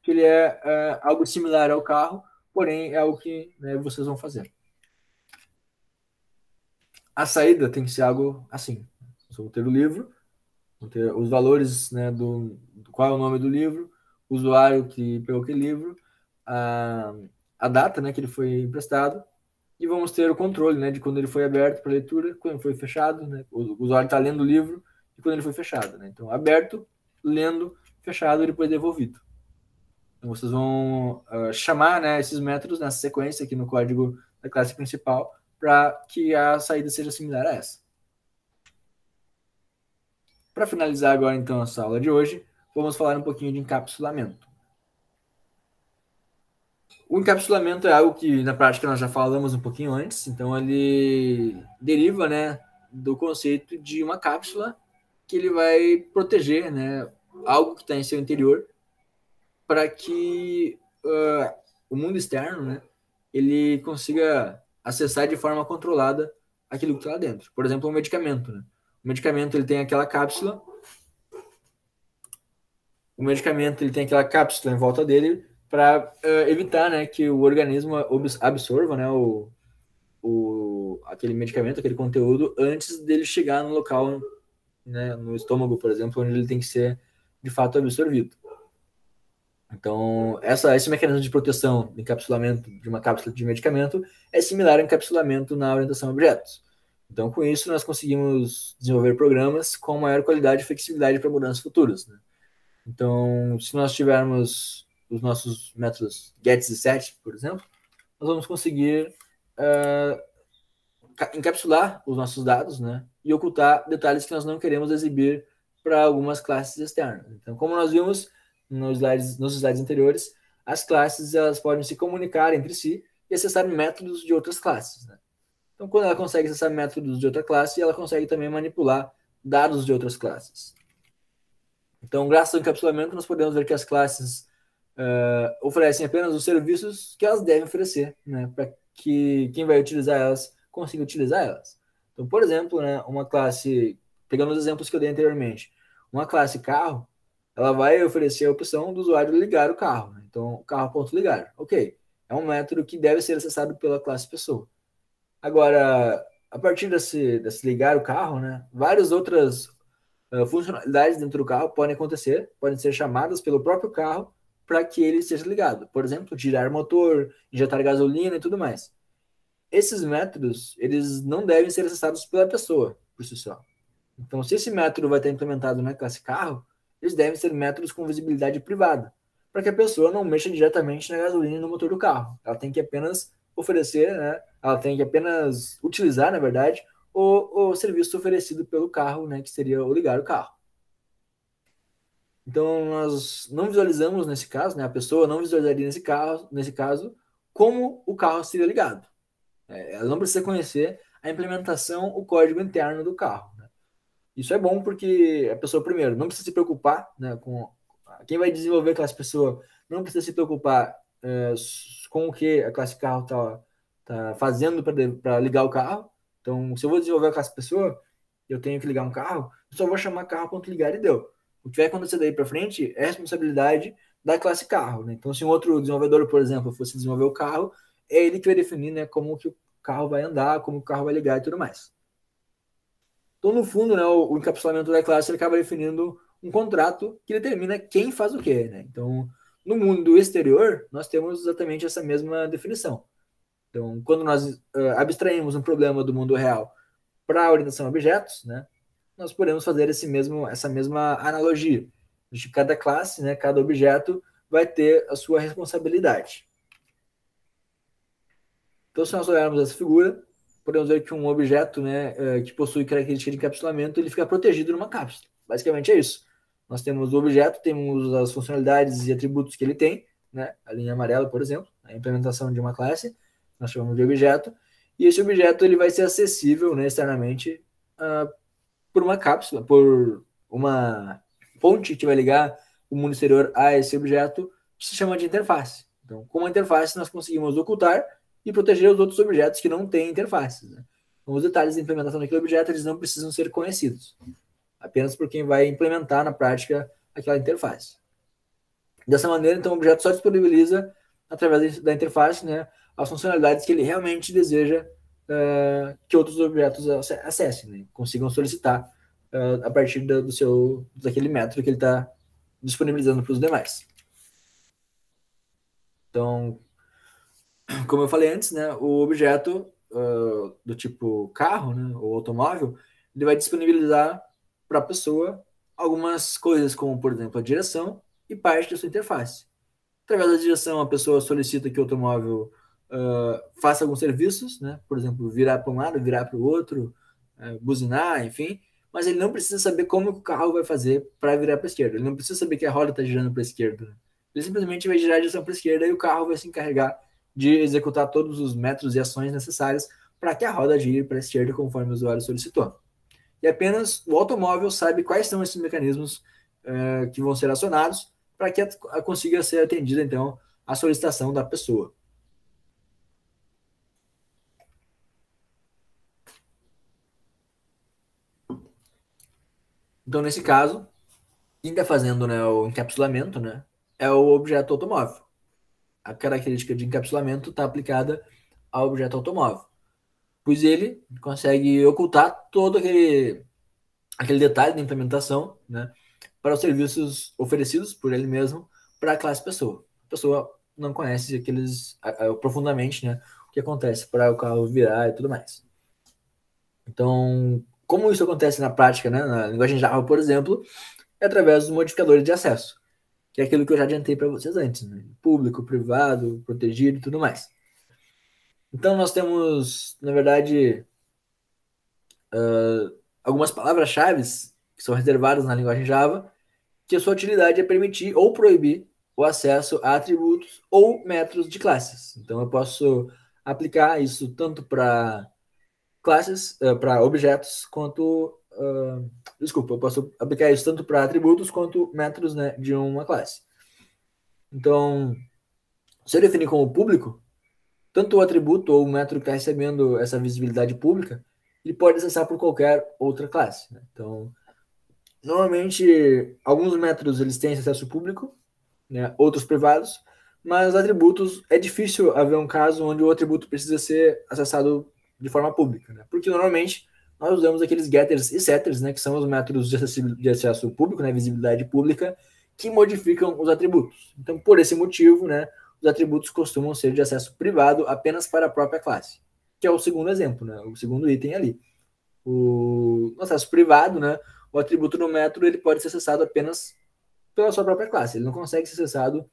A: que ele é algo similar ao carro, porém é algo que, né, vocês vão fazer. A saída tem que ser algo assim. Vocês vão ter o livro, vão ter os valores, né, do qual é o nome do livro, o usuário que pegou aquele livro, a data, né, que ele foi emprestado, e vamos ter o controle, né, de quando ele foi aberto para leitura, quando foi fechado, né, o usuário está lendo o livro e quando ele foi fechado, né, então aberto, lendo, fechado e depois devolvido. Então vocês vão chamar, né, esses métodos nessa sequência aqui no código da classe principal para que a saída seja similar a essa. Para finalizar agora então essa aula de hoje, vamos falar um pouquinho de encapsulamento. O encapsulamento é algo que na prática nós já falamos um pouquinho antes, então ele deriva, né, do conceito de uma cápsula que ele vai proteger, né, algo que está em seu interior para que o mundo externo, né, ele consiga acessar de forma controlada aquilo que está lá dentro. Por exemplo, um medicamento. Né? O medicamento ele tem aquela cápsula, em volta dele para evitar, né, que o organismo absorva, né, aquele medicamento, aquele conteúdo, antes dele chegar no local, né, no estômago, por exemplo, onde ele tem que ser, de fato, absorvido. Então, esse mecanismo de proteção de encapsulamento de uma cápsula de medicamento é similar ao encapsulamento na orientação a objetos. Então, com isso, nós conseguimos desenvolver programas com maior qualidade e flexibilidade para mudanças futuras. Né? Então, se nós tivermos os nossos métodos gets e set, por exemplo, nós vamos conseguir encapsular os nossos dados, né, e ocultar detalhes que nós não queremos exibir para algumas classes externas. Então, como nós vimos nos slides anteriores, as classes elas podem se comunicar entre si e acessar métodos de outras classes, né? Então, quando ela consegue acessar métodos de outra classe, ela consegue também manipular dados de outras classes. Então, graças ao encapsulamento, nós podemos ver que as classes oferecem apenas os serviços que elas devem oferecer, né, para que quem vai utilizar elas consiga utilizar elas. Então, por exemplo, né, uma classe, pegando os exemplos que eu dei anteriormente, uma classe carro, ela vai oferecer a opção do usuário ligar o carro, né? Então, carro.ligar. Ok, é um método que deve ser acessado pela classe pessoa. Agora, a partir desse ligar o carro, né, várias outras funcionalidades dentro do carro podem acontecer, podem ser chamadas pelo próprio carro para que ele seja ligado. Por exemplo, girar motor, injetar gasolina e tudo mais. Esses métodos, eles não devem ser acessados pela pessoa por si só. Então, se esse método vai estar implementado na classe carro, eles devem ser métodos com visibilidade privada, para que a pessoa não mexa diretamente na gasolina e no motor do carro. Ela tem que apenas oferecer, né? Ela tem que apenas utilizar, na verdade, o serviço oferecido pelo carro, né? Que seria o ligar o carro. Então, nós não visualizamos nesse caso, né? A pessoa não visualizaria nesse caso, como o carro seria ligado. Ela não precisa conhecer a implementação, o código interno do carro, né? Isso é bom porque a pessoa, primeiro, não precisa se preocupar, né, com quem vai desenvolver a classe pessoa, não precisa se preocupar com o que a classe carro tá fazendo para ligar o carro. Então, se eu vou desenvolver a classe pessoa, eu tenho que ligar um carro, eu só vou chamar carro.ligar e deu. O que vai acontecer daí para frente é responsabilidade da classe carro, né? Então, se um outro desenvolvedor, por exemplo, fosse desenvolver o carro, é ele que vai definir, né, como que o carro vai andar, como o carro vai ligar e tudo mais. Então, no fundo, né, o encapsulamento da classe ele acaba definindo um contrato que determina quem faz o quê, né? Então, no mundo exterior, nós temos exatamente essa mesma definição. Então, quando nós abstraímos um problema do mundo real para a orientação a objetos, né, nós podemos fazer essa mesma analogia. De cada classe, né, cada objeto vai ter a sua responsabilidade. Então, se nós olharmos essa figura, podemos ver que um objeto, né, que possui característica de encapsulamento, ele fica protegido numa cápsula. Basicamente é isso. Nós temos o objeto, temos as funcionalidades e atributos que ele tem, né, a linha amarela, por exemplo, a implementação de uma classe, nós chamamos de objeto, e esse objeto ele vai ser acessível, né, externamente por uma cápsula, por uma ponte que vai ligar o mundo exterior a esse objeto, que se chama de interface. Então, com a interface, nós conseguimos ocultar e proteger os outros objetos que não têm interfaces, né? Então, os detalhes da implementação daquele objeto eles não precisam ser conhecidos, apenas por quem vai implementar na prática aquela interface. Dessa maneira, então, o objeto só disponibiliza, através da interface, né, as funcionalidades que ele realmente deseja que outros objetos acessem, né, consigam solicitar a partir daquele método que ele está disponibilizando para os demais. Então, como eu falei antes, né, o objeto do tipo carro, né, ou automóvel, ele vai disponibilizar para a pessoa algumas coisas, como, por exemplo, a direção e parte da sua interface. Através da direção, a pessoa solicita que o automóvel faça alguns serviços, né, por exemplo, virar para um lado, virar para o outro, buzinar, enfim, mas ele não precisa saber como o carro vai fazer para virar para a esquerda. Ele não precisa saber que a roda está girando para a esquerda. Né? Ele simplesmente vai girar a direção para a esquerda e o carro vai se encarregar de executar todos os métodos e ações necessárias para que a roda gire para a esquerda conforme o usuário solicitou. E apenas o automóvel sabe quais são esses mecanismos que vão ser acionados para que consiga ser atendida, então, a solicitação da pessoa. Então, nesse caso, quem está fazendo, né, o encapsulamento, né, é o objeto automóvel. A característica de encapsulamento está aplicada ao objeto automóvel, pois ele consegue ocultar todo aquele detalhe da implementação, né, para os serviços oferecidos por ele mesmo para a classe pessoa. A pessoa não conhece profundamente, né, o que acontece para o carro virar e tudo mais. Então, como isso acontece na prática, né, na linguagem Java, por exemplo, é através dos modificadores de acesso, que é aquilo que eu já adiantei para vocês antes, né? Público, privado, protegido e tudo mais. Então, nós temos, na verdade, algumas palavras-chave que são reservadas na linguagem Java, que a sua utilidade é permitir ou proibir o acesso a atributos ou métodos de classes. Então, eu posso aplicar isso tanto para classes, para objetos, quanto... desculpa, eu posso aplicar isso tanto para atributos quanto métodos, né, de uma classe. Então, se eu definir como público, tanto o atributo ou o método que está recebendo essa visibilidade pública, ele pode acessar por qualquer outra classe, né? Então, normalmente, alguns métodos eles têm acesso público, né, outros privados, mas atributos é difícil haver um caso onde o atributo precisa ser acessado de forma pública, né? Porque normalmente nós usamos aqueles getters e setters, né, que são os métodos de acesso público, né, visibilidade pública, que modificam os atributos. Então, por esse motivo, né, os atributos costumam ser de acesso privado apenas para a própria classe, que é o segundo exemplo, né, o segundo item ali. O acesso privado, né, o atributo no método ele pode ser acessado apenas pela sua própria classe, ele não consegue ser acessado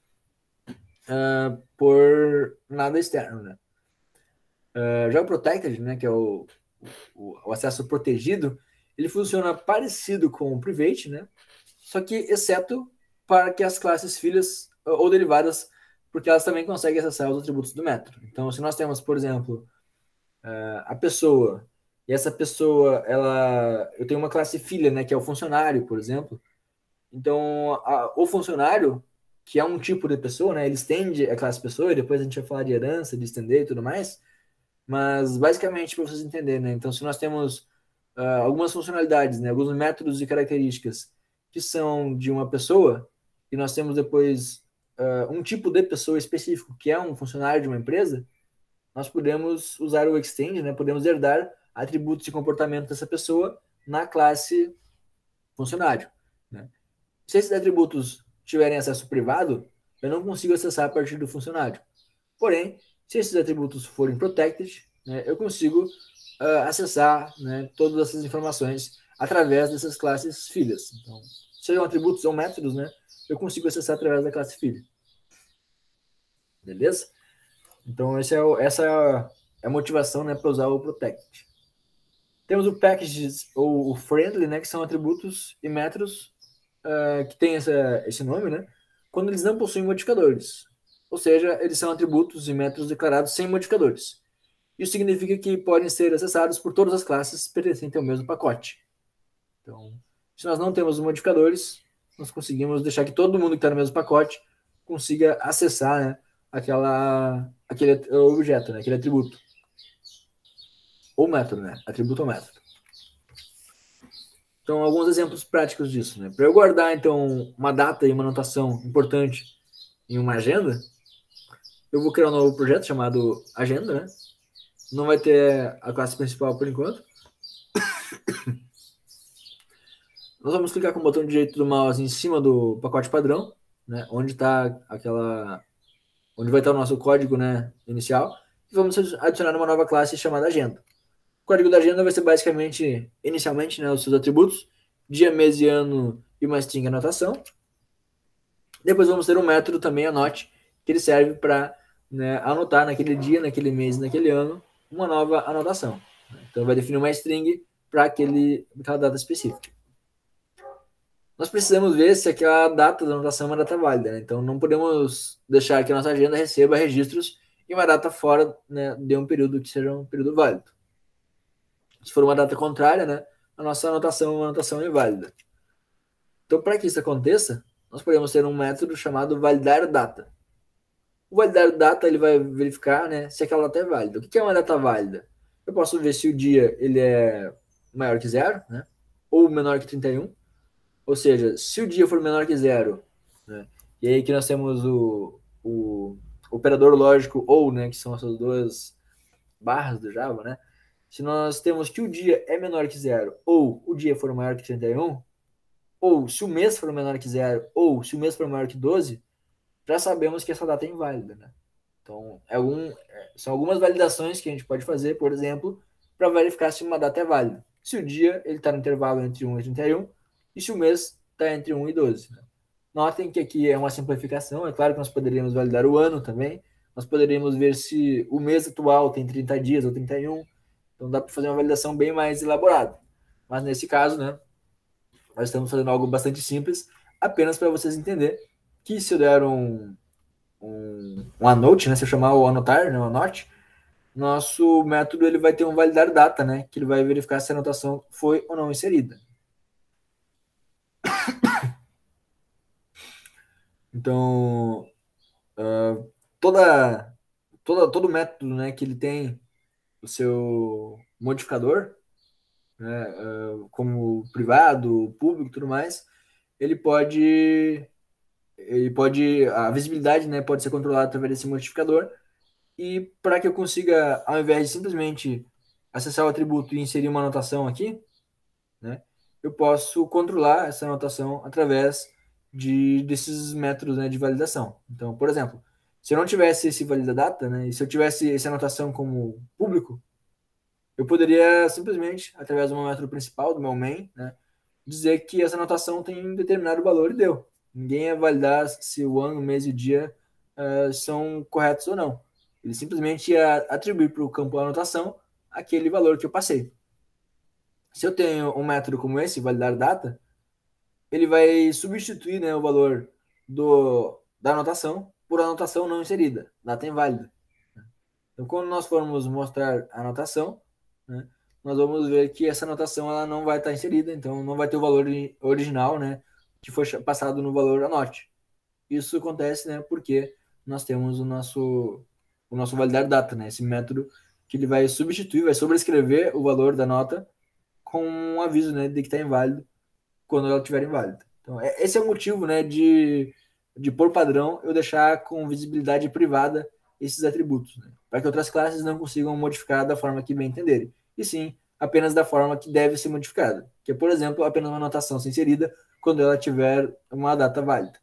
A: por nada externo, né? Já o protected, né, que é o acesso protegido, ele funciona parecido com o private, né? Só que exceto para que as classes filhas ou derivadas, porque elas também conseguem acessar os atributos do método. Então, se nós temos, por exemplo, a pessoa, e essa pessoa, eu tenho uma classe filha, né, que é o funcionário, por exemplo. Então, o funcionário, que é um tipo de pessoa, né, ele estende a classe pessoa, e depois a gente vai falar de herança, de estender e tudo mais, mas basicamente para vocês entenderem, né, então se nós temos algumas funcionalidades, né, alguns métodos e características que são de uma pessoa, e nós temos depois um tipo de pessoa específico, que é um funcionário de uma empresa, nós podemos usar o extend, né, podemos herdar atributos e comportamento dessa pessoa na classe funcionário, né. Se esses atributos tiverem acesso privado, eu não consigo acessar a partir do funcionário. Porém, se esses atributos forem protected, né, eu consigo acessar, né, todas essas informações através dessas classes filhas. Então, sejam atributos ou métodos, né, eu consigo acessar através da classe filha. Beleza? Então, essa é a motivação, né, para usar o protected. Temos o packages ou o friendly, né, que são atributos e métodos que tem esse nome, né, quando eles não possuem modificadores. Ou seja, eles são atributos e métodos declarados sem modificadores. Isso significa que podem ser acessados por todas as classes pertencentes ao mesmo pacote. Então, se nós não temos modificadores, nós conseguimos deixar que todo mundo que está no mesmo pacote consiga acessar, né, aquele objeto, né, aquele atributo. Ou método, né? Atributo ou método. Então, alguns exemplos práticos disso, né? Para eu guardar, então, uma data e uma anotação importante em uma agenda, eu vou criar um novo projeto chamado Agenda, né? Não vai ter a classe principal por enquanto. Nós vamos clicar com o botão direito do mouse em cima do pacote padrão, né? Onde vai estar o nosso código, né, inicial. E vamos adicionar uma nova classe chamada Agenda. O código da agenda vai ser basicamente, inicialmente, né, os seus atributos, dia, mês e ano e uma string anotação. Depois vamos ter um método também, anote, que ele serve para, né, anotar naquele dia, naquele mês, naquele ano, uma nova anotação. Então vai definir uma string para aquela data específica. Nós precisamos ver se aquela data da anotação é uma data válida, né? Então não podemos deixar que a nossa agenda receba registros em uma data fora, né, de um período que seja um período válido. Se for uma data contrária, né, a nossa anotação é uma anotação inválida. Então, para que isso aconteça, nós podemos ter um método chamado validar data. O validar data ele vai verificar, né, se aquela data é válida. O que é uma data válida? Eu posso ver se o dia ele é maior que zero, né, ou menor que 31. Ou seja, se o dia for menor que zero, né, e aí que nós temos o operador lógico ou, né, que são essas duas barras do Java, né? Se nós temos que o dia é menor que zero, ou o dia for maior que 31, ou se o mês for menor que zero, ou se o mês for maior que 12, já sabemos que essa data é inválida, né? Então, são algumas validações que a gente pode fazer, por exemplo, para verificar se uma data é válida. Se o dia está no intervalo entre 1 e 31, e se o mês está entre 1 e 12. Né? Notem que aqui é uma simplificação, é claro que nós poderíamos validar o ano também, nós poderíamos ver se o mês atual tem 30 dias ou 31. Então dá para fazer uma validação bem mais elaborada. Mas nesse caso, né, nós estamos fazendo algo bastante simples, apenas para vocês entenderem que se eu der um anote, né, se eu chamar o anotar, né, o anote, nosso método ele vai ter um validar data, né, que ele vai verificar se a anotação foi ou não inserida. Então, todo método, né, que ele tem o seu modificador, né, como privado, público, e tudo mais, ele pode, a visibilidade, né, pode ser controlada através desse modificador. E para que eu consiga, ao invés de simplesmente acessar o atributo e inserir uma anotação aqui, né, eu posso controlar essa anotação através desses métodos, né, de validação. Então, por exemplo, se eu não tivesse esse valida data, né, e se eu tivesse essa anotação como público, eu poderia simplesmente, através do meu método principal, do meu main, né, dizer que essa anotação tem um determinado valor e deu. Ninguém ia validar se o ano, o mês e o dia são corretos ou não. Ele simplesmente ia atribuir para o campo da anotação aquele valor que eu passei. Se eu tenho um método como esse, validar data, ele vai substituir, né, o valor da anotação por anotação não inserida, data inválida. Então, quando nós formos mostrar a anotação, né, nós vamos ver que essa anotação ela não vai estar inserida, então não vai ter o valor original, né, que foi passado no valor anote. Isso acontece, né, porque nós temos o nosso validar data, né, esse método que ele vai substituir, vai sobrescrever o valor da nota com um aviso, né, de que está inválido quando ela estiver inválida. Então, esse é o motivo, né, por padrão, eu deixar com visibilidade privada esses atributos, né, para que outras classes não consigam modificar da forma que bem entenderem, e sim apenas da forma que deve ser modificada, que é, por exemplo, apenas uma anotação ser inserida quando ela tiver uma data válida.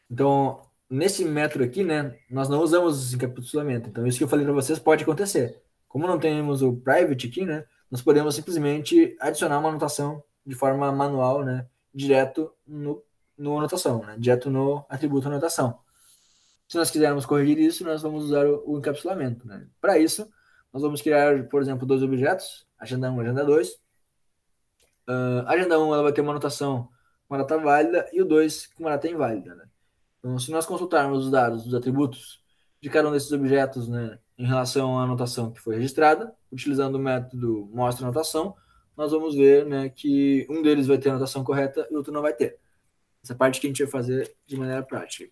A: Então, nesse método aqui, né, nós não usamos encapsulamento. Então, isso que eu falei para vocês pode acontecer. Como não temos o private aqui, né, nós podemos simplesmente adicionar uma anotação de forma manual, né, direto no anotação, né, direto no atributo anotação. Se nós quisermos corrigir isso, nós vamos usar o encapsulamento, né. Para isso, nós vamos criar, por exemplo, dois objetos, agenda 1 e agenda 2. A agenda 1 ela vai ter uma anotação com uma data válida e o 2 com uma data inválida, né. Então, se nós consultarmos os dados dos atributos de cada um desses objetos, né, em relação à anotação que foi registrada, utilizando o método mostra anotação, nós vamos ver, né, que um deles vai ter a anotação correta e o outro não vai ter. Essa parte que a gente vai fazer de maneira prática.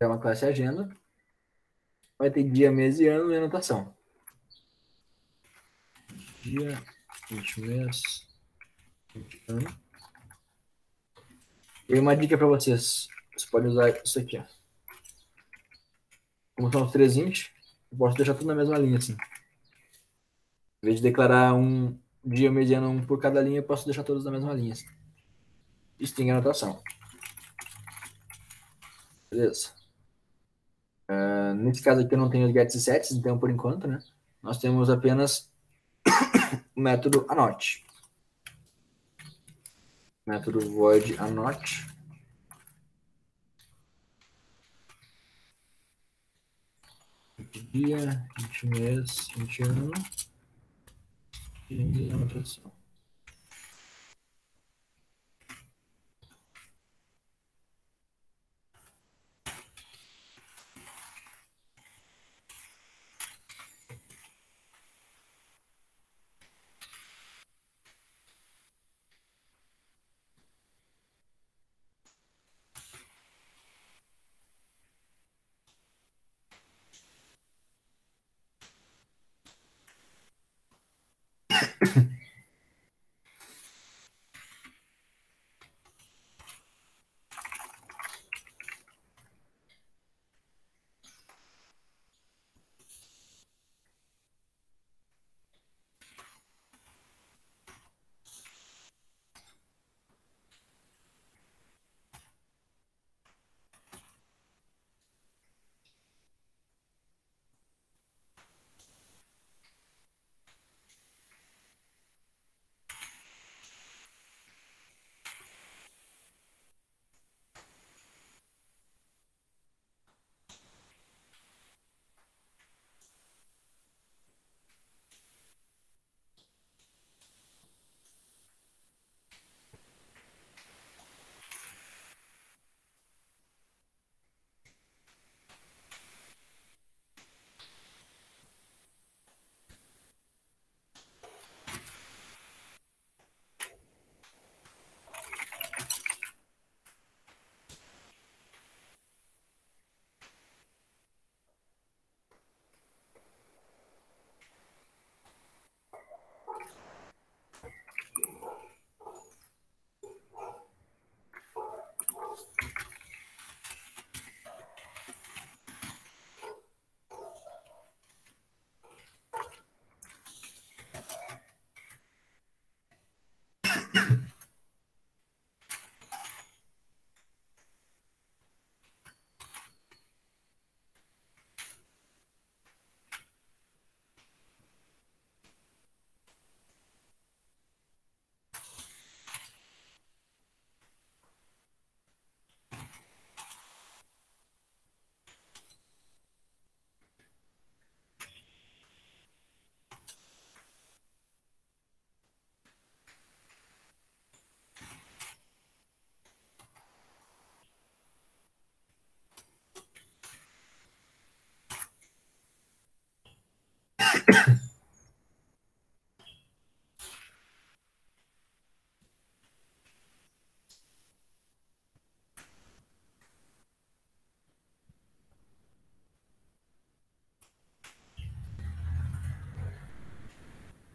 A: É uma classe agenda, vai ter dia, mês e ano e anotação. Dia, mês, ano. E uma dica para vocês, você pode usar isso aqui, ó. Como são os três int, eu posso deixar tudo na mesma linha, assim. Em vez de declarar um dia, mês e ano um por cada linha, eu posso deixar todos na mesma linha, assim. String anotação. Beleza. Nesse caso aqui eu não tenho os gets e sets, então por enquanto, né? Nós temos apenas o método anote. Método void anote. Dia, mês, ano e anotação.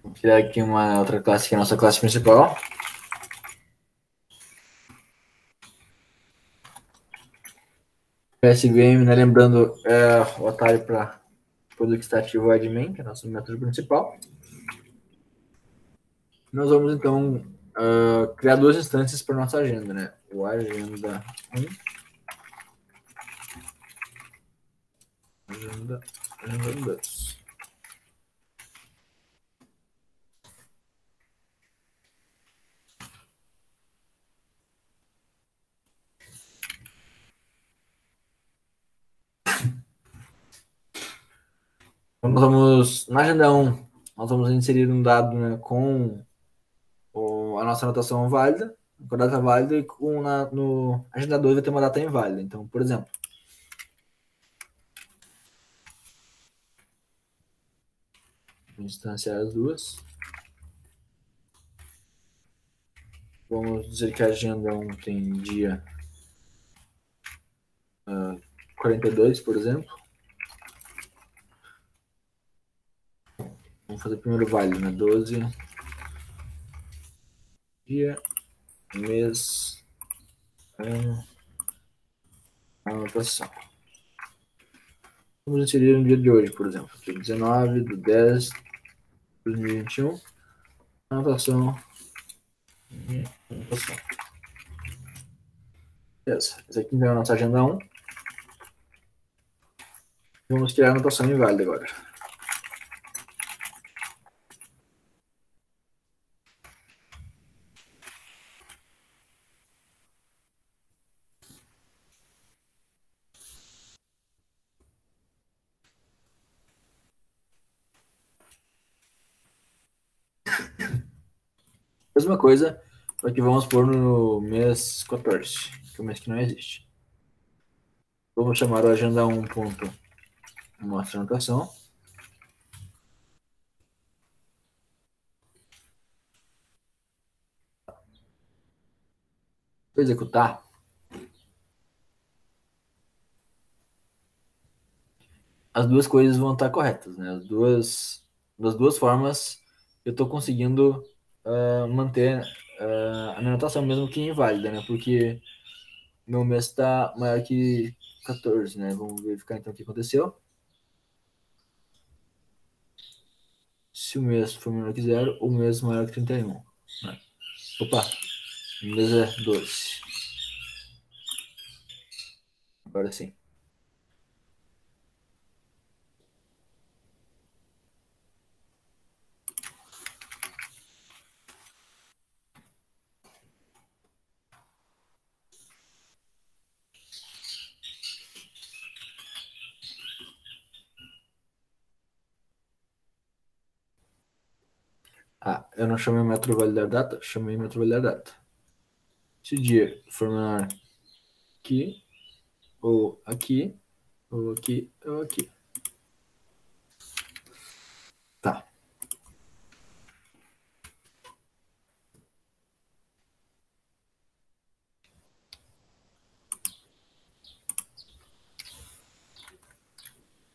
A: Vou criar aqui uma outra classe, que é a nossa classe principal. PSVM, né? Lembrando, é o atalho para quando está ativo o admin, que é o nosso método principal. Nós vamos, então, criar duas instâncias para nossa agenda, né? O agenda 1. Agenda 2. Então, nós vamos, na agenda 1, nós vamos inserir um dado, né, com a nossa anotação válida, com a data válida, e no agenda 2 vai ter uma data inválida. Então, por exemplo, vou instanciar as duas. Vamos dizer que a agenda 1 tem dia 42, por exemplo. Vamos fazer primeiro válido, né? 12, dia, mês, ano, anotação. Vamos inserir no dia de hoje, por exemplo. Dia 19 de 10 de 2021. Anotação. Anotação. Beleza. Essa aqui então é a nossa agenda 1. Vamos criar a anotação inválida agora. Mesma coisa, só que vamos pôr no mês 14, que é o mês que não existe. Vamos chamar o agenda 1 ponto mostra anotação. Vou executar. As duas coisas vão estar corretas, né? Das duas formas eu estou conseguindo manter a minha anotação, mesmo que inválida, né? Porque meu mês está maior que 14, né? Vamos verificar então o que aconteceu. Se o mês for menor que 0, o mês maior que 31. Né? Opa, o mês é 12. Agora sim. Ah, eu não chamei metro validar data? Chamei metro validar data. Se o dia for menor que, ou aqui, ou aqui, ou aqui. Tá.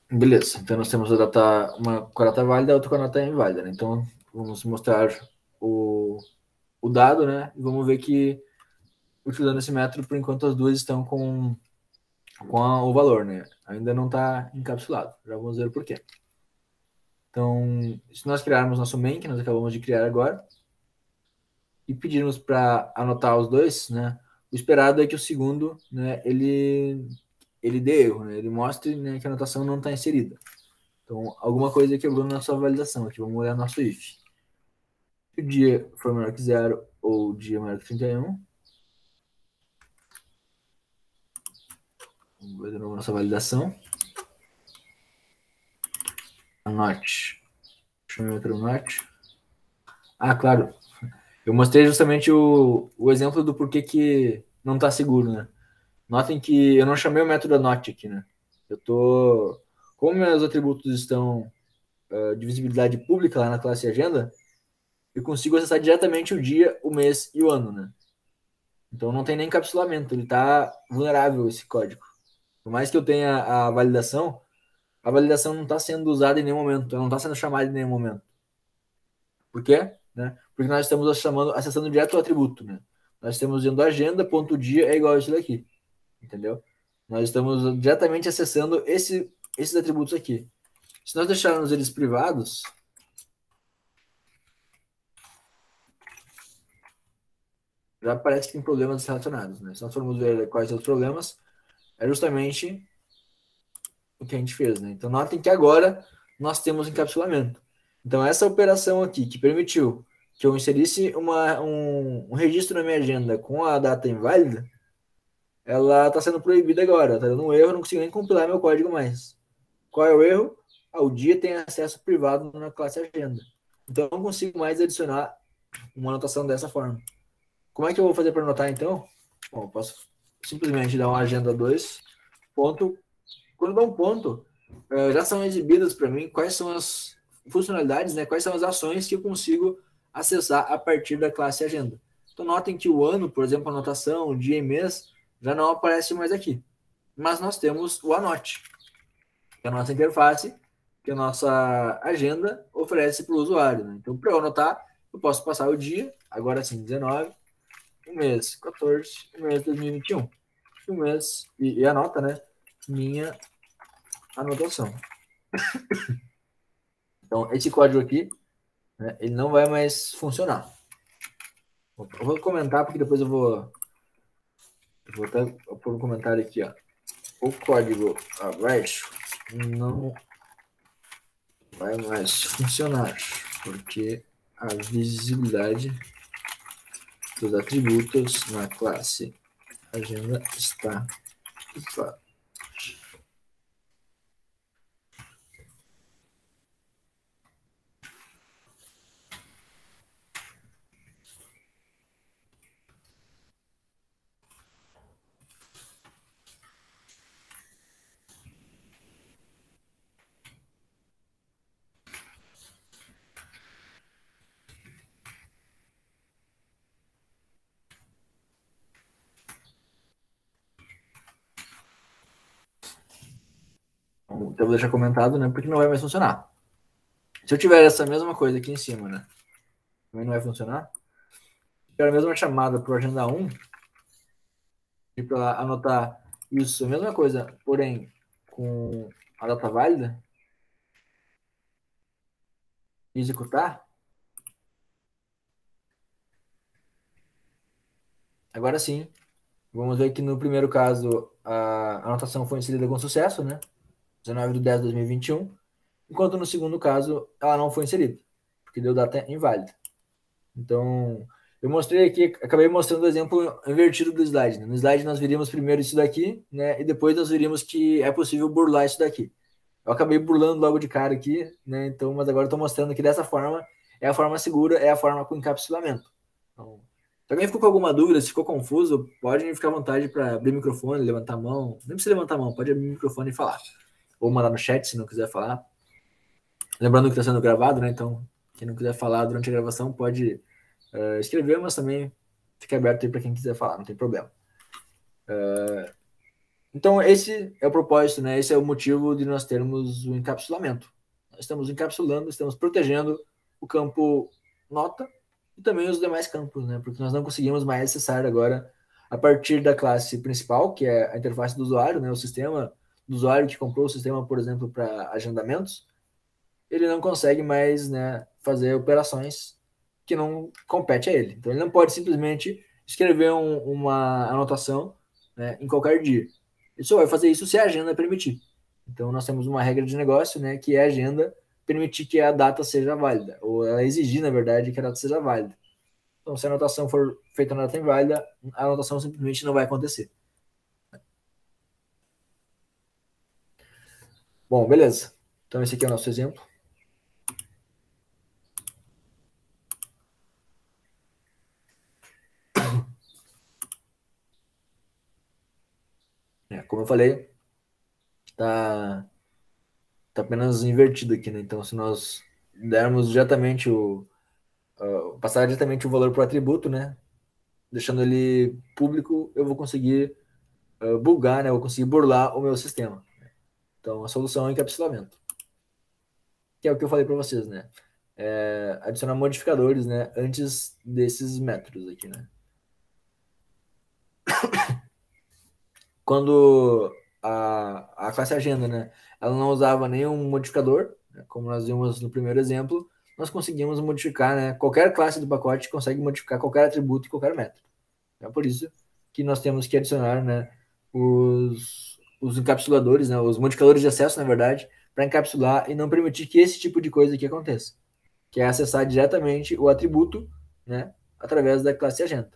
A: Beleza. Então nós temos a data, uma com a data válida e outra com a data inválida, né? Então vamos mostrar o dado, né? E vamos ver que utilizando esse método, por enquanto as duas estão o valor, né? Ainda não está encapsulado. Já vamos ver o porquê. Então, se nós criarmos nosso main, que nós acabamos de criar agora, e pedirmos para anotar os dois, né? O esperado é que o segundo, né, ele dê erro, né? Ele mostre, né, que a anotação não está inserida. Então, alguma coisa quebrou na sua validação aqui. Vamos olhar nosso if. Se o dia for maior que 0 ou o dia maior que 31, vamos ver de novo nossa validação. Anote. Deixa eu ver outro anote. Ah, claro. Eu mostrei justamente o exemplo do porquê que não está seguro, né? Notem que eu não chamei o método anote aqui, né? Eu tô... Como meus atributos estão de visibilidade pública lá na classe agenda, eu consigo acessar diretamente o dia, o mês e o ano, né? Então não tem nem encapsulamento, ele está vulnerável esse código. Por mais que eu tenha a validação não está sendo usada em nenhum momento, ela não está sendo chamada em nenhum momento. Por quê? Né? Porque nós estamos acessando direto o atributo, né? Nós estamos dizendo agenda.dia é igual a isso daqui, entendeu? Nós estamos diretamente acessando esses atributos aqui. Se nós deixarmos eles privados, já parece que tem problemas relacionados, né? Se nós formos ver quais são os problemas, é justamente o que a gente fez, né? Então, notem que agora nós temos encapsulamento. Então, essa operação aqui, que permitiu que eu inserisse um registro na minha agenda com a data inválida, ela está sendo proibida agora. Está dando um erro, eu não consigo nem compilar meu código mais. Qual é o erro? O dia tem acesso privado na classe agenda. Então, eu não consigo mais adicionar uma anotação dessa forma. Como é que eu vou fazer para anotar, então? Bom, eu posso simplesmente dar uma agenda 2, ponto. Quando dá um ponto, já são exibidas para mim quais são as funcionalidades, né? Quais são as ações que eu consigo acessar a partir da classe agenda. Então, notem que o ano, por exemplo, a anotação, o dia e mês, já não aparece mais aqui. Mas nós temos o anote, que é a nossa interface, que a nossa agenda oferece para o usuário. Né? Então, para eu anotar, eu posso passar o dia, agora sim, 19, o mês 14, o mês 2021. O mês, e a nota, né? Minha anotação. Então, esse código aqui, né, ele não vai mais funcionar. Eu vou comentar, porque depois eu vou até pôr um comentário aqui, ó. O código abaixo não vai mais funcionar, porque a visibilidade dos atributos na classe agenda está ocupada. Então, eu vou deixar comentado, né? Porque não vai mais funcionar. Se eu tiver essa mesma coisa aqui em cima, né? também não vai funcionar. Quero a mesma chamada para o agenda 1 e para anotar isso, a mesma coisa, porém com a data válida e executar. Agora sim, vamos ver que no primeiro caso a anotação foi inserida com sucesso, né? 19/10/2021, enquanto no segundo caso ela não foi inserida, porque deu data inválida. Então, eu mostrei aqui, acabei mostrando o exemplo invertido do slide, né? No slide nós veríamos primeiro isso daqui, né? E depois nós veríamos que é possível burlar isso daqui. Eu acabei burlando logo de cara aqui, né? Então, mas agora eu estou mostrando que dessa forma é a forma segura, é a forma com encapsulamento. Então, se alguém ficou com alguma dúvida, se ficou confuso, pode ficar à vontade para abrir o microfone, levantar a mão. Nem precisa levantar a mão, pode abrir o microfone e falar. Ou mandar no chat se não quiser falar. Lembrando que está sendo gravado, né? Então, quem não quiser falar durante a gravação pode escrever, mas também fica aberto aí para quem quiser falar, não tem problema. Então, esse é o propósito, né? Esse é o motivo de nós termos o encapsulamento. Nós estamos encapsulando, estamos protegendo o campo nota e também os demais campos, né? Porque nós não conseguimos mais acessar agora a partir da classe principal, que é a interface do usuário, né? O sistema do usuário que comprou o sistema, por exemplo, para agendamentos, ele não consegue mais, né, fazer operações que não compete a ele. Então, ele não pode simplesmente escrever uma anotação, né, em qualquer dia. Ele só vai fazer isso se a agenda permitir. Então, nós temos uma regra de negócio, né, que é a agenda permitir que a data seja válida, ou ela exigir, na verdade, que a data seja válida. Então, se a anotação for feita na data inválida, a anotação simplesmente não vai acontecer. Bom, beleza. Então, esse aqui é o nosso exemplo. Como eu falei, tá apenas invertido aqui, né? Então, se nós dermos diretamente passar diretamente o valor para o atributo, né? Deixando ele público, eu vou conseguir bugar, né? Eu vou conseguir burlar o meu sistema. Então, a solução é encapsulamento, que é o que eu falei para vocês, né? Adicionar modificadores, né? Antes desses métodos aqui, né? Quando a classe agenda, né? Ela não usava nenhum modificador, né, como nós vimos no primeiro exemplo, nós conseguimos modificar, né? Qualquer classe do pacote consegue modificar qualquer atributo e qualquer método. É por isso que nós temos que adicionar, né, os encapsuladores, né, os modificadores de acesso, na verdade, para encapsular e não permitir que esse tipo de coisa aqui aconteça, que é acessar diretamente o atributo, né, através da classe agenda.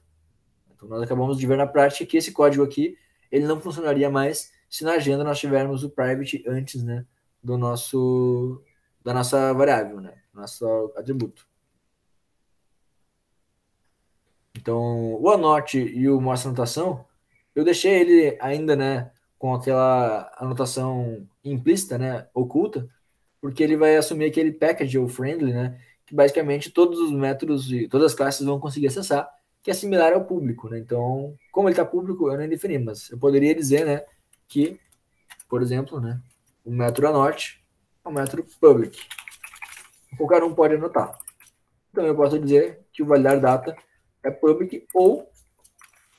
A: Então, nós acabamos de ver na prática que esse código aqui ele não funcionaria mais se na agenda nós tivermos o private antes, né, da nossa variável, né, nosso atributo. Então, o anote e o mostra anotação, eu deixei ele ainda, né, com aquela anotação implícita, né, oculta, porque ele vai assumir aquele package ou friendly, né, que basicamente todos os métodos e todas as classes vão conseguir acessar, que é similar ao público, né? Então, como ele está público, eu nem defini, mas eu poderia dizer, né, que, por exemplo, né, o método anote é um método public. Qualquer um pode anotar. Então, eu posso dizer que o validar data é public ou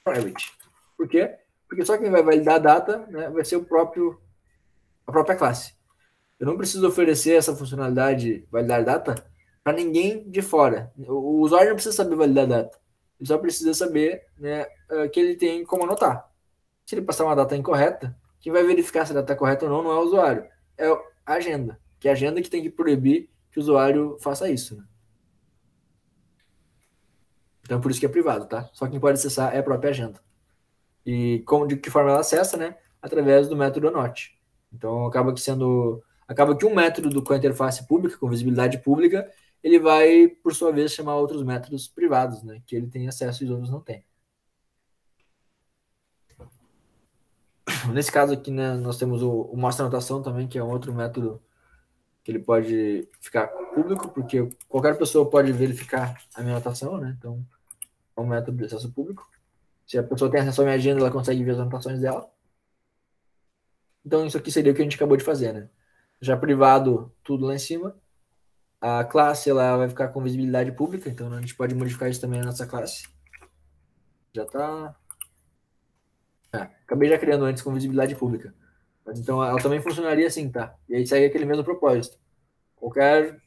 A: private. Por quê? Porque só quem vai validar a data, né, vai ser a própria classe. Eu não preciso oferecer essa funcionalidade validar data para ninguém de fora. O usuário não precisa saber validar data. Ele só precisa saber, né, que ele tem como anotar. Se ele passar uma data incorreta, quem vai verificar se a data é correta ou não é o usuário, é a agenda. Que é a agenda que tem que proibir que o usuário faça isso. Né? Então, por isso que é privado, tá? Só quem pode acessar é a própria agenda. E de que forma ela acessa, né? Através do método anote. Então, acaba que um método com a interface pública, com visibilidade pública, ele vai, por sua vez, chamar outros métodos privados, né? Que ele tem acesso e os outros não têm. Nesse caso aqui, né, nós temos o mostra anotação também, que é um outro método que ele pode ficar público, porque qualquer pessoa pode verificar a minha anotação, né? Então, é um método de acesso público. Se a pessoa tem acesso à minha agenda, ela consegue ver as anotações dela. Então, isso aqui seria o que a gente acabou de fazer, né? Já privado tudo lá em cima, A classe ela vai ficar com visibilidade pública, então a gente pode modificar isso também na nossa classe. Já tá. Acabei já criando antes com visibilidade pública. Mas, então ela também funcionaria assim, tá? E aí segue aquele mesmo propósito. Qualquer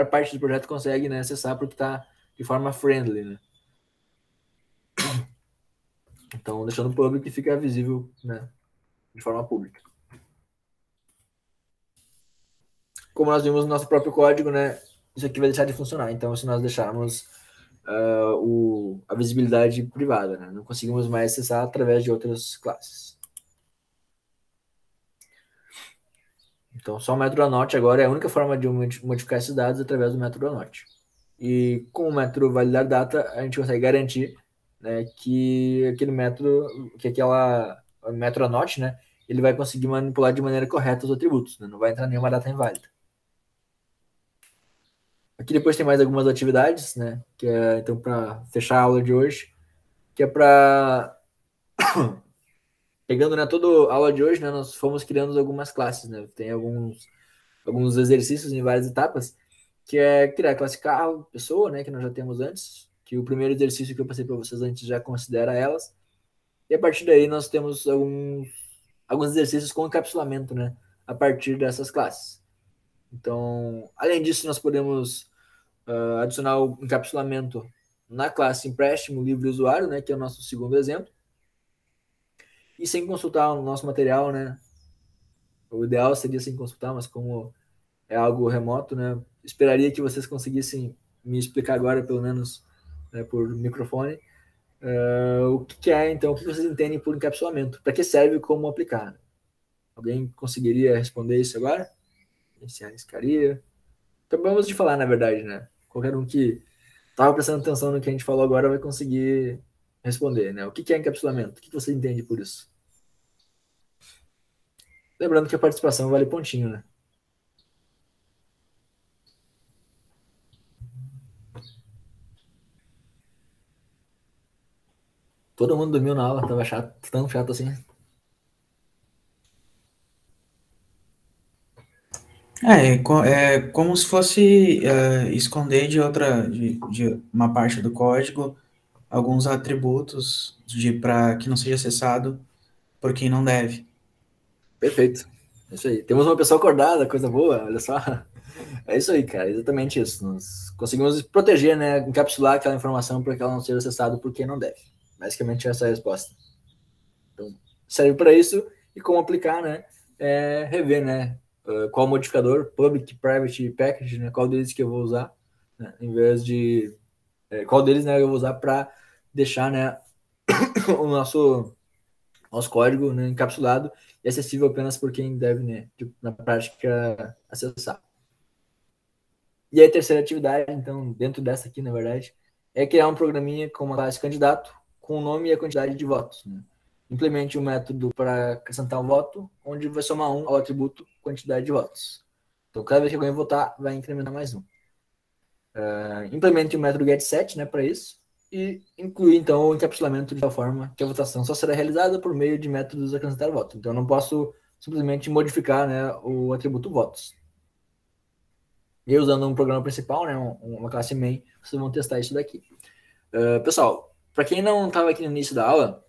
A: parte do projeto consegue, né, acessar porque está de forma friendly, né? Então, deixando public fica visível, né, de forma pública. Como nós vimos no nosso próprio código, né, isso aqui vai deixar de funcionar. Então, se nós deixarmos a visibilidade privada, né, não conseguimos mais acessar através de outras classes. Então, só o método anote agora é a única forma de modificar esses dados através do método anote. E com o método validar data, a gente consegue garantir, né, que aquele método, o método anote, né, ele vai conseguir manipular de maneira correta os atributos, né, não vai entrar nenhuma data inválida. Aqui depois tem mais algumas atividades, né, que é então para fechar a aula de hoje, que é para pegando, né, toda a aula de hoje, né, nós fomos criando algumas classes, né, tem alguns exercícios em várias etapas, que é criar a classe carro, pessoa, né, que nós já temos antes, que o primeiro exercício que eu passei para vocês antes já considera elas, e a partir daí nós temos alguns exercícios com encapsulamento, né, a partir dessas classes. Então, além disso, nós podemos adicionar o encapsulamento na classe empréstimo livre usuário, né, que é o nosso segundo exemplo, e sem consultar o nosso material, né, o ideal seria sem consultar, mas como é algo remoto, né? Esperaria que vocês conseguissem me explicar agora, pelo menos, né, por microfone, o que é, então, o que vocês entendem por encapsulamento, para que serve e como aplicar. Alguém conseguiria responder isso agora? Se arriscaria? Acabamos de falar, na verdade, né? Qualquer um que estava prestando atenção no que a gente falou agora vai conseguir responder, né? O que é encapsulamento? O que você entende por isso? Lembrando que a participação vale pontinho, né? Todo mundo dormiu na aula, tava chato, tão chato assim.
B: É como se fosse esconder de uma parte do código alguns atributos para que não seja acessado por quem não deve.
A: Perfeito. É isso aí. Temos uma pessoa acordada, coisa boa, olha só. É isso aí, cara, exatamente isso. Nós conseguimos proteger, né, encapsular aquela informação para que ela não seja acessada por quem não deve. Basicamente essa é a resposta. Então, serve para isso e como aplicar, né, rever, né, qual modificador, public, private e package, né, qual deles que eu vou usar, né, em vez de qual deles, né, eu vou usar para deixar, né, o nosso código, né, encapsulado e acessível apenas por quem deve, né, na prática, acessar. E a terceira atividade, então, dentro dessa aqui, na verdade, é criar um programinha com uma classe candidato com o nome e a quantidade de votos. Né? Implemente um método para acrescentar um voto, onde vai somar um ao atributo quantidade de votos. Então, cada vez que alguém votar, vai incrementar mais um. Implemente o método getSet, né, para isso, e incluir, então, o encapsulamento de tal forma que a votação só será realizada por meio de métodos acrescentar voto. Então, eu não posso simplesmente modificar, né, o atributo votos. E usando um programa principal, né, uma classe main, vocês vão testar isso daqui. Pessoal, para quem não estava aqui no início da aula,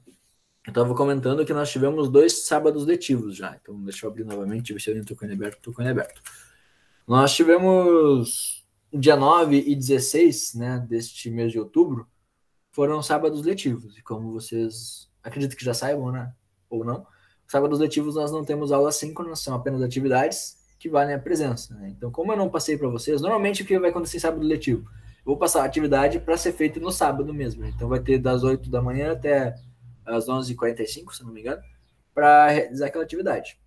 A: eu estava comentando que nós tivemos 2 sábados letivos já. Então, deixa eu abrir novamente, ver se eu não estou com ele aberto. Nós tivemos dia 9 e 16, né, deste mês de outubro, foram sábados letivos. E como vocês acredito que já saibam, né, ou não, sábados letivos nós não temos aula síncronas, são apenas atividades que valem a presença. Né? Então, como eu não passei para vocês, normalmente o que vai acontecer em sábado letivo? Eu vou passar a atividade para ser feita no sábado mesmo. Né? Então, vai ter das 8 da manhã até as 11h45, se não me engano, para realizar aquela atividade.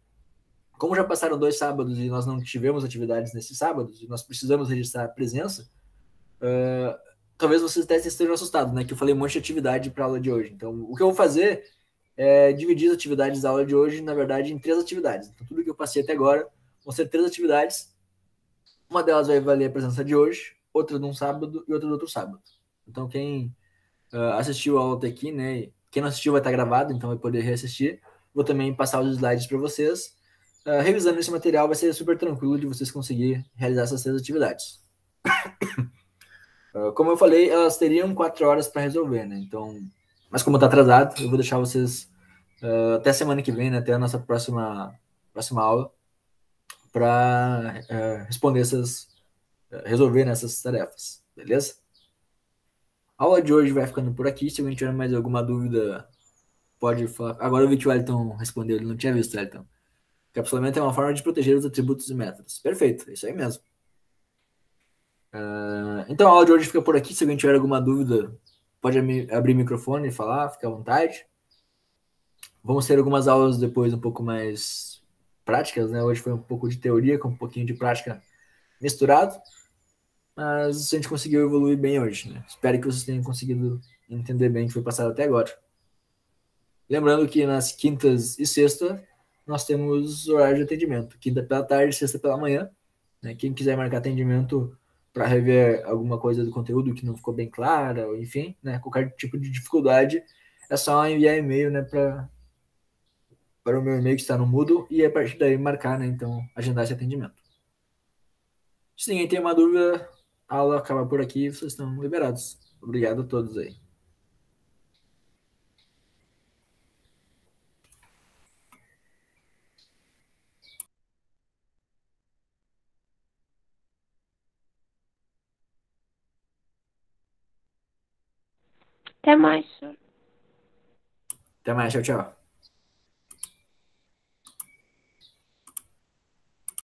A: Como já passaram 2 sábados e nós não tivemos atividades nesses sábados, e nós precisamos registrar a presença, talvez vocês até estejam assustados, né? Que eu falei um monte de atividade para a aula de hoje. Então, o que eu vou fazer é dividir as atividades da aula de hoje, na verdade, em 3 atividades. Então, tudo que eu passei até agora vão ser 3 atividades. Uma delas vai valer a presença de hoje, outra de um sábado e outra do outro sábado. Então, quem assistiu a aula até aqui, né? Quem não assistiu vai estar gravado, então vai poder reassistir. Vou também passar os slides para vocês. Revisando esse material vai ser super tranquilo de vocês conseguir realizar essas 3 atividades. Como eu falei, elas teriam 4 horas para resolver, né? Então, mas como está atrasado, eu vou deixar vocês até semana que vem, né? Até a nossa próxima aula, para responder resolver essas tarefas, beleza? A aula de hoje vai ficando por aqui. Se alguém tiver mais alguma dúvida, pode falar. Agora eu vi que o Elton respondeu, ele não tinha visto, Elton. Capsulamento é uma forma de proteger os atributos e métodos. Perfeito, é isso aí mesmo. Então a aula de hoje fica por aqui. Se alguém tiver alguma dúvida, pode abrir o microfone e falar, fica à vontade. Vamos ter algumas aulas depois um pouco mais práticas, né? Hoje foi um pouco de teoria com um pouquinho de prática misturado, mas a gente conseguiu evoluir bem hoje, né? Espero que vocês tenham conseguido entender bem o que foi passado até agora. Lembrando que nas quintas e sexta nós temos horário de atendimento, quinta pela tarde, sexta pela manhã, né? Quem quiser marcar atendimento para rever alguma coisa do conteúdo que não ficou bem clara, ou enfim, né? Qualquer tipo de dificuldade, é só enviar e-mail, né? Para o meu e-mail que está no Moodle e a partir daí marcar, né? Então, agendar esse atendimento. Se ninguém tem uma dúvida, a aula acaba por aqui, vocês estão liberados. Obrigado a todos aí.
C: Até mais, senhor.
A: Até mais, tchau, tchau.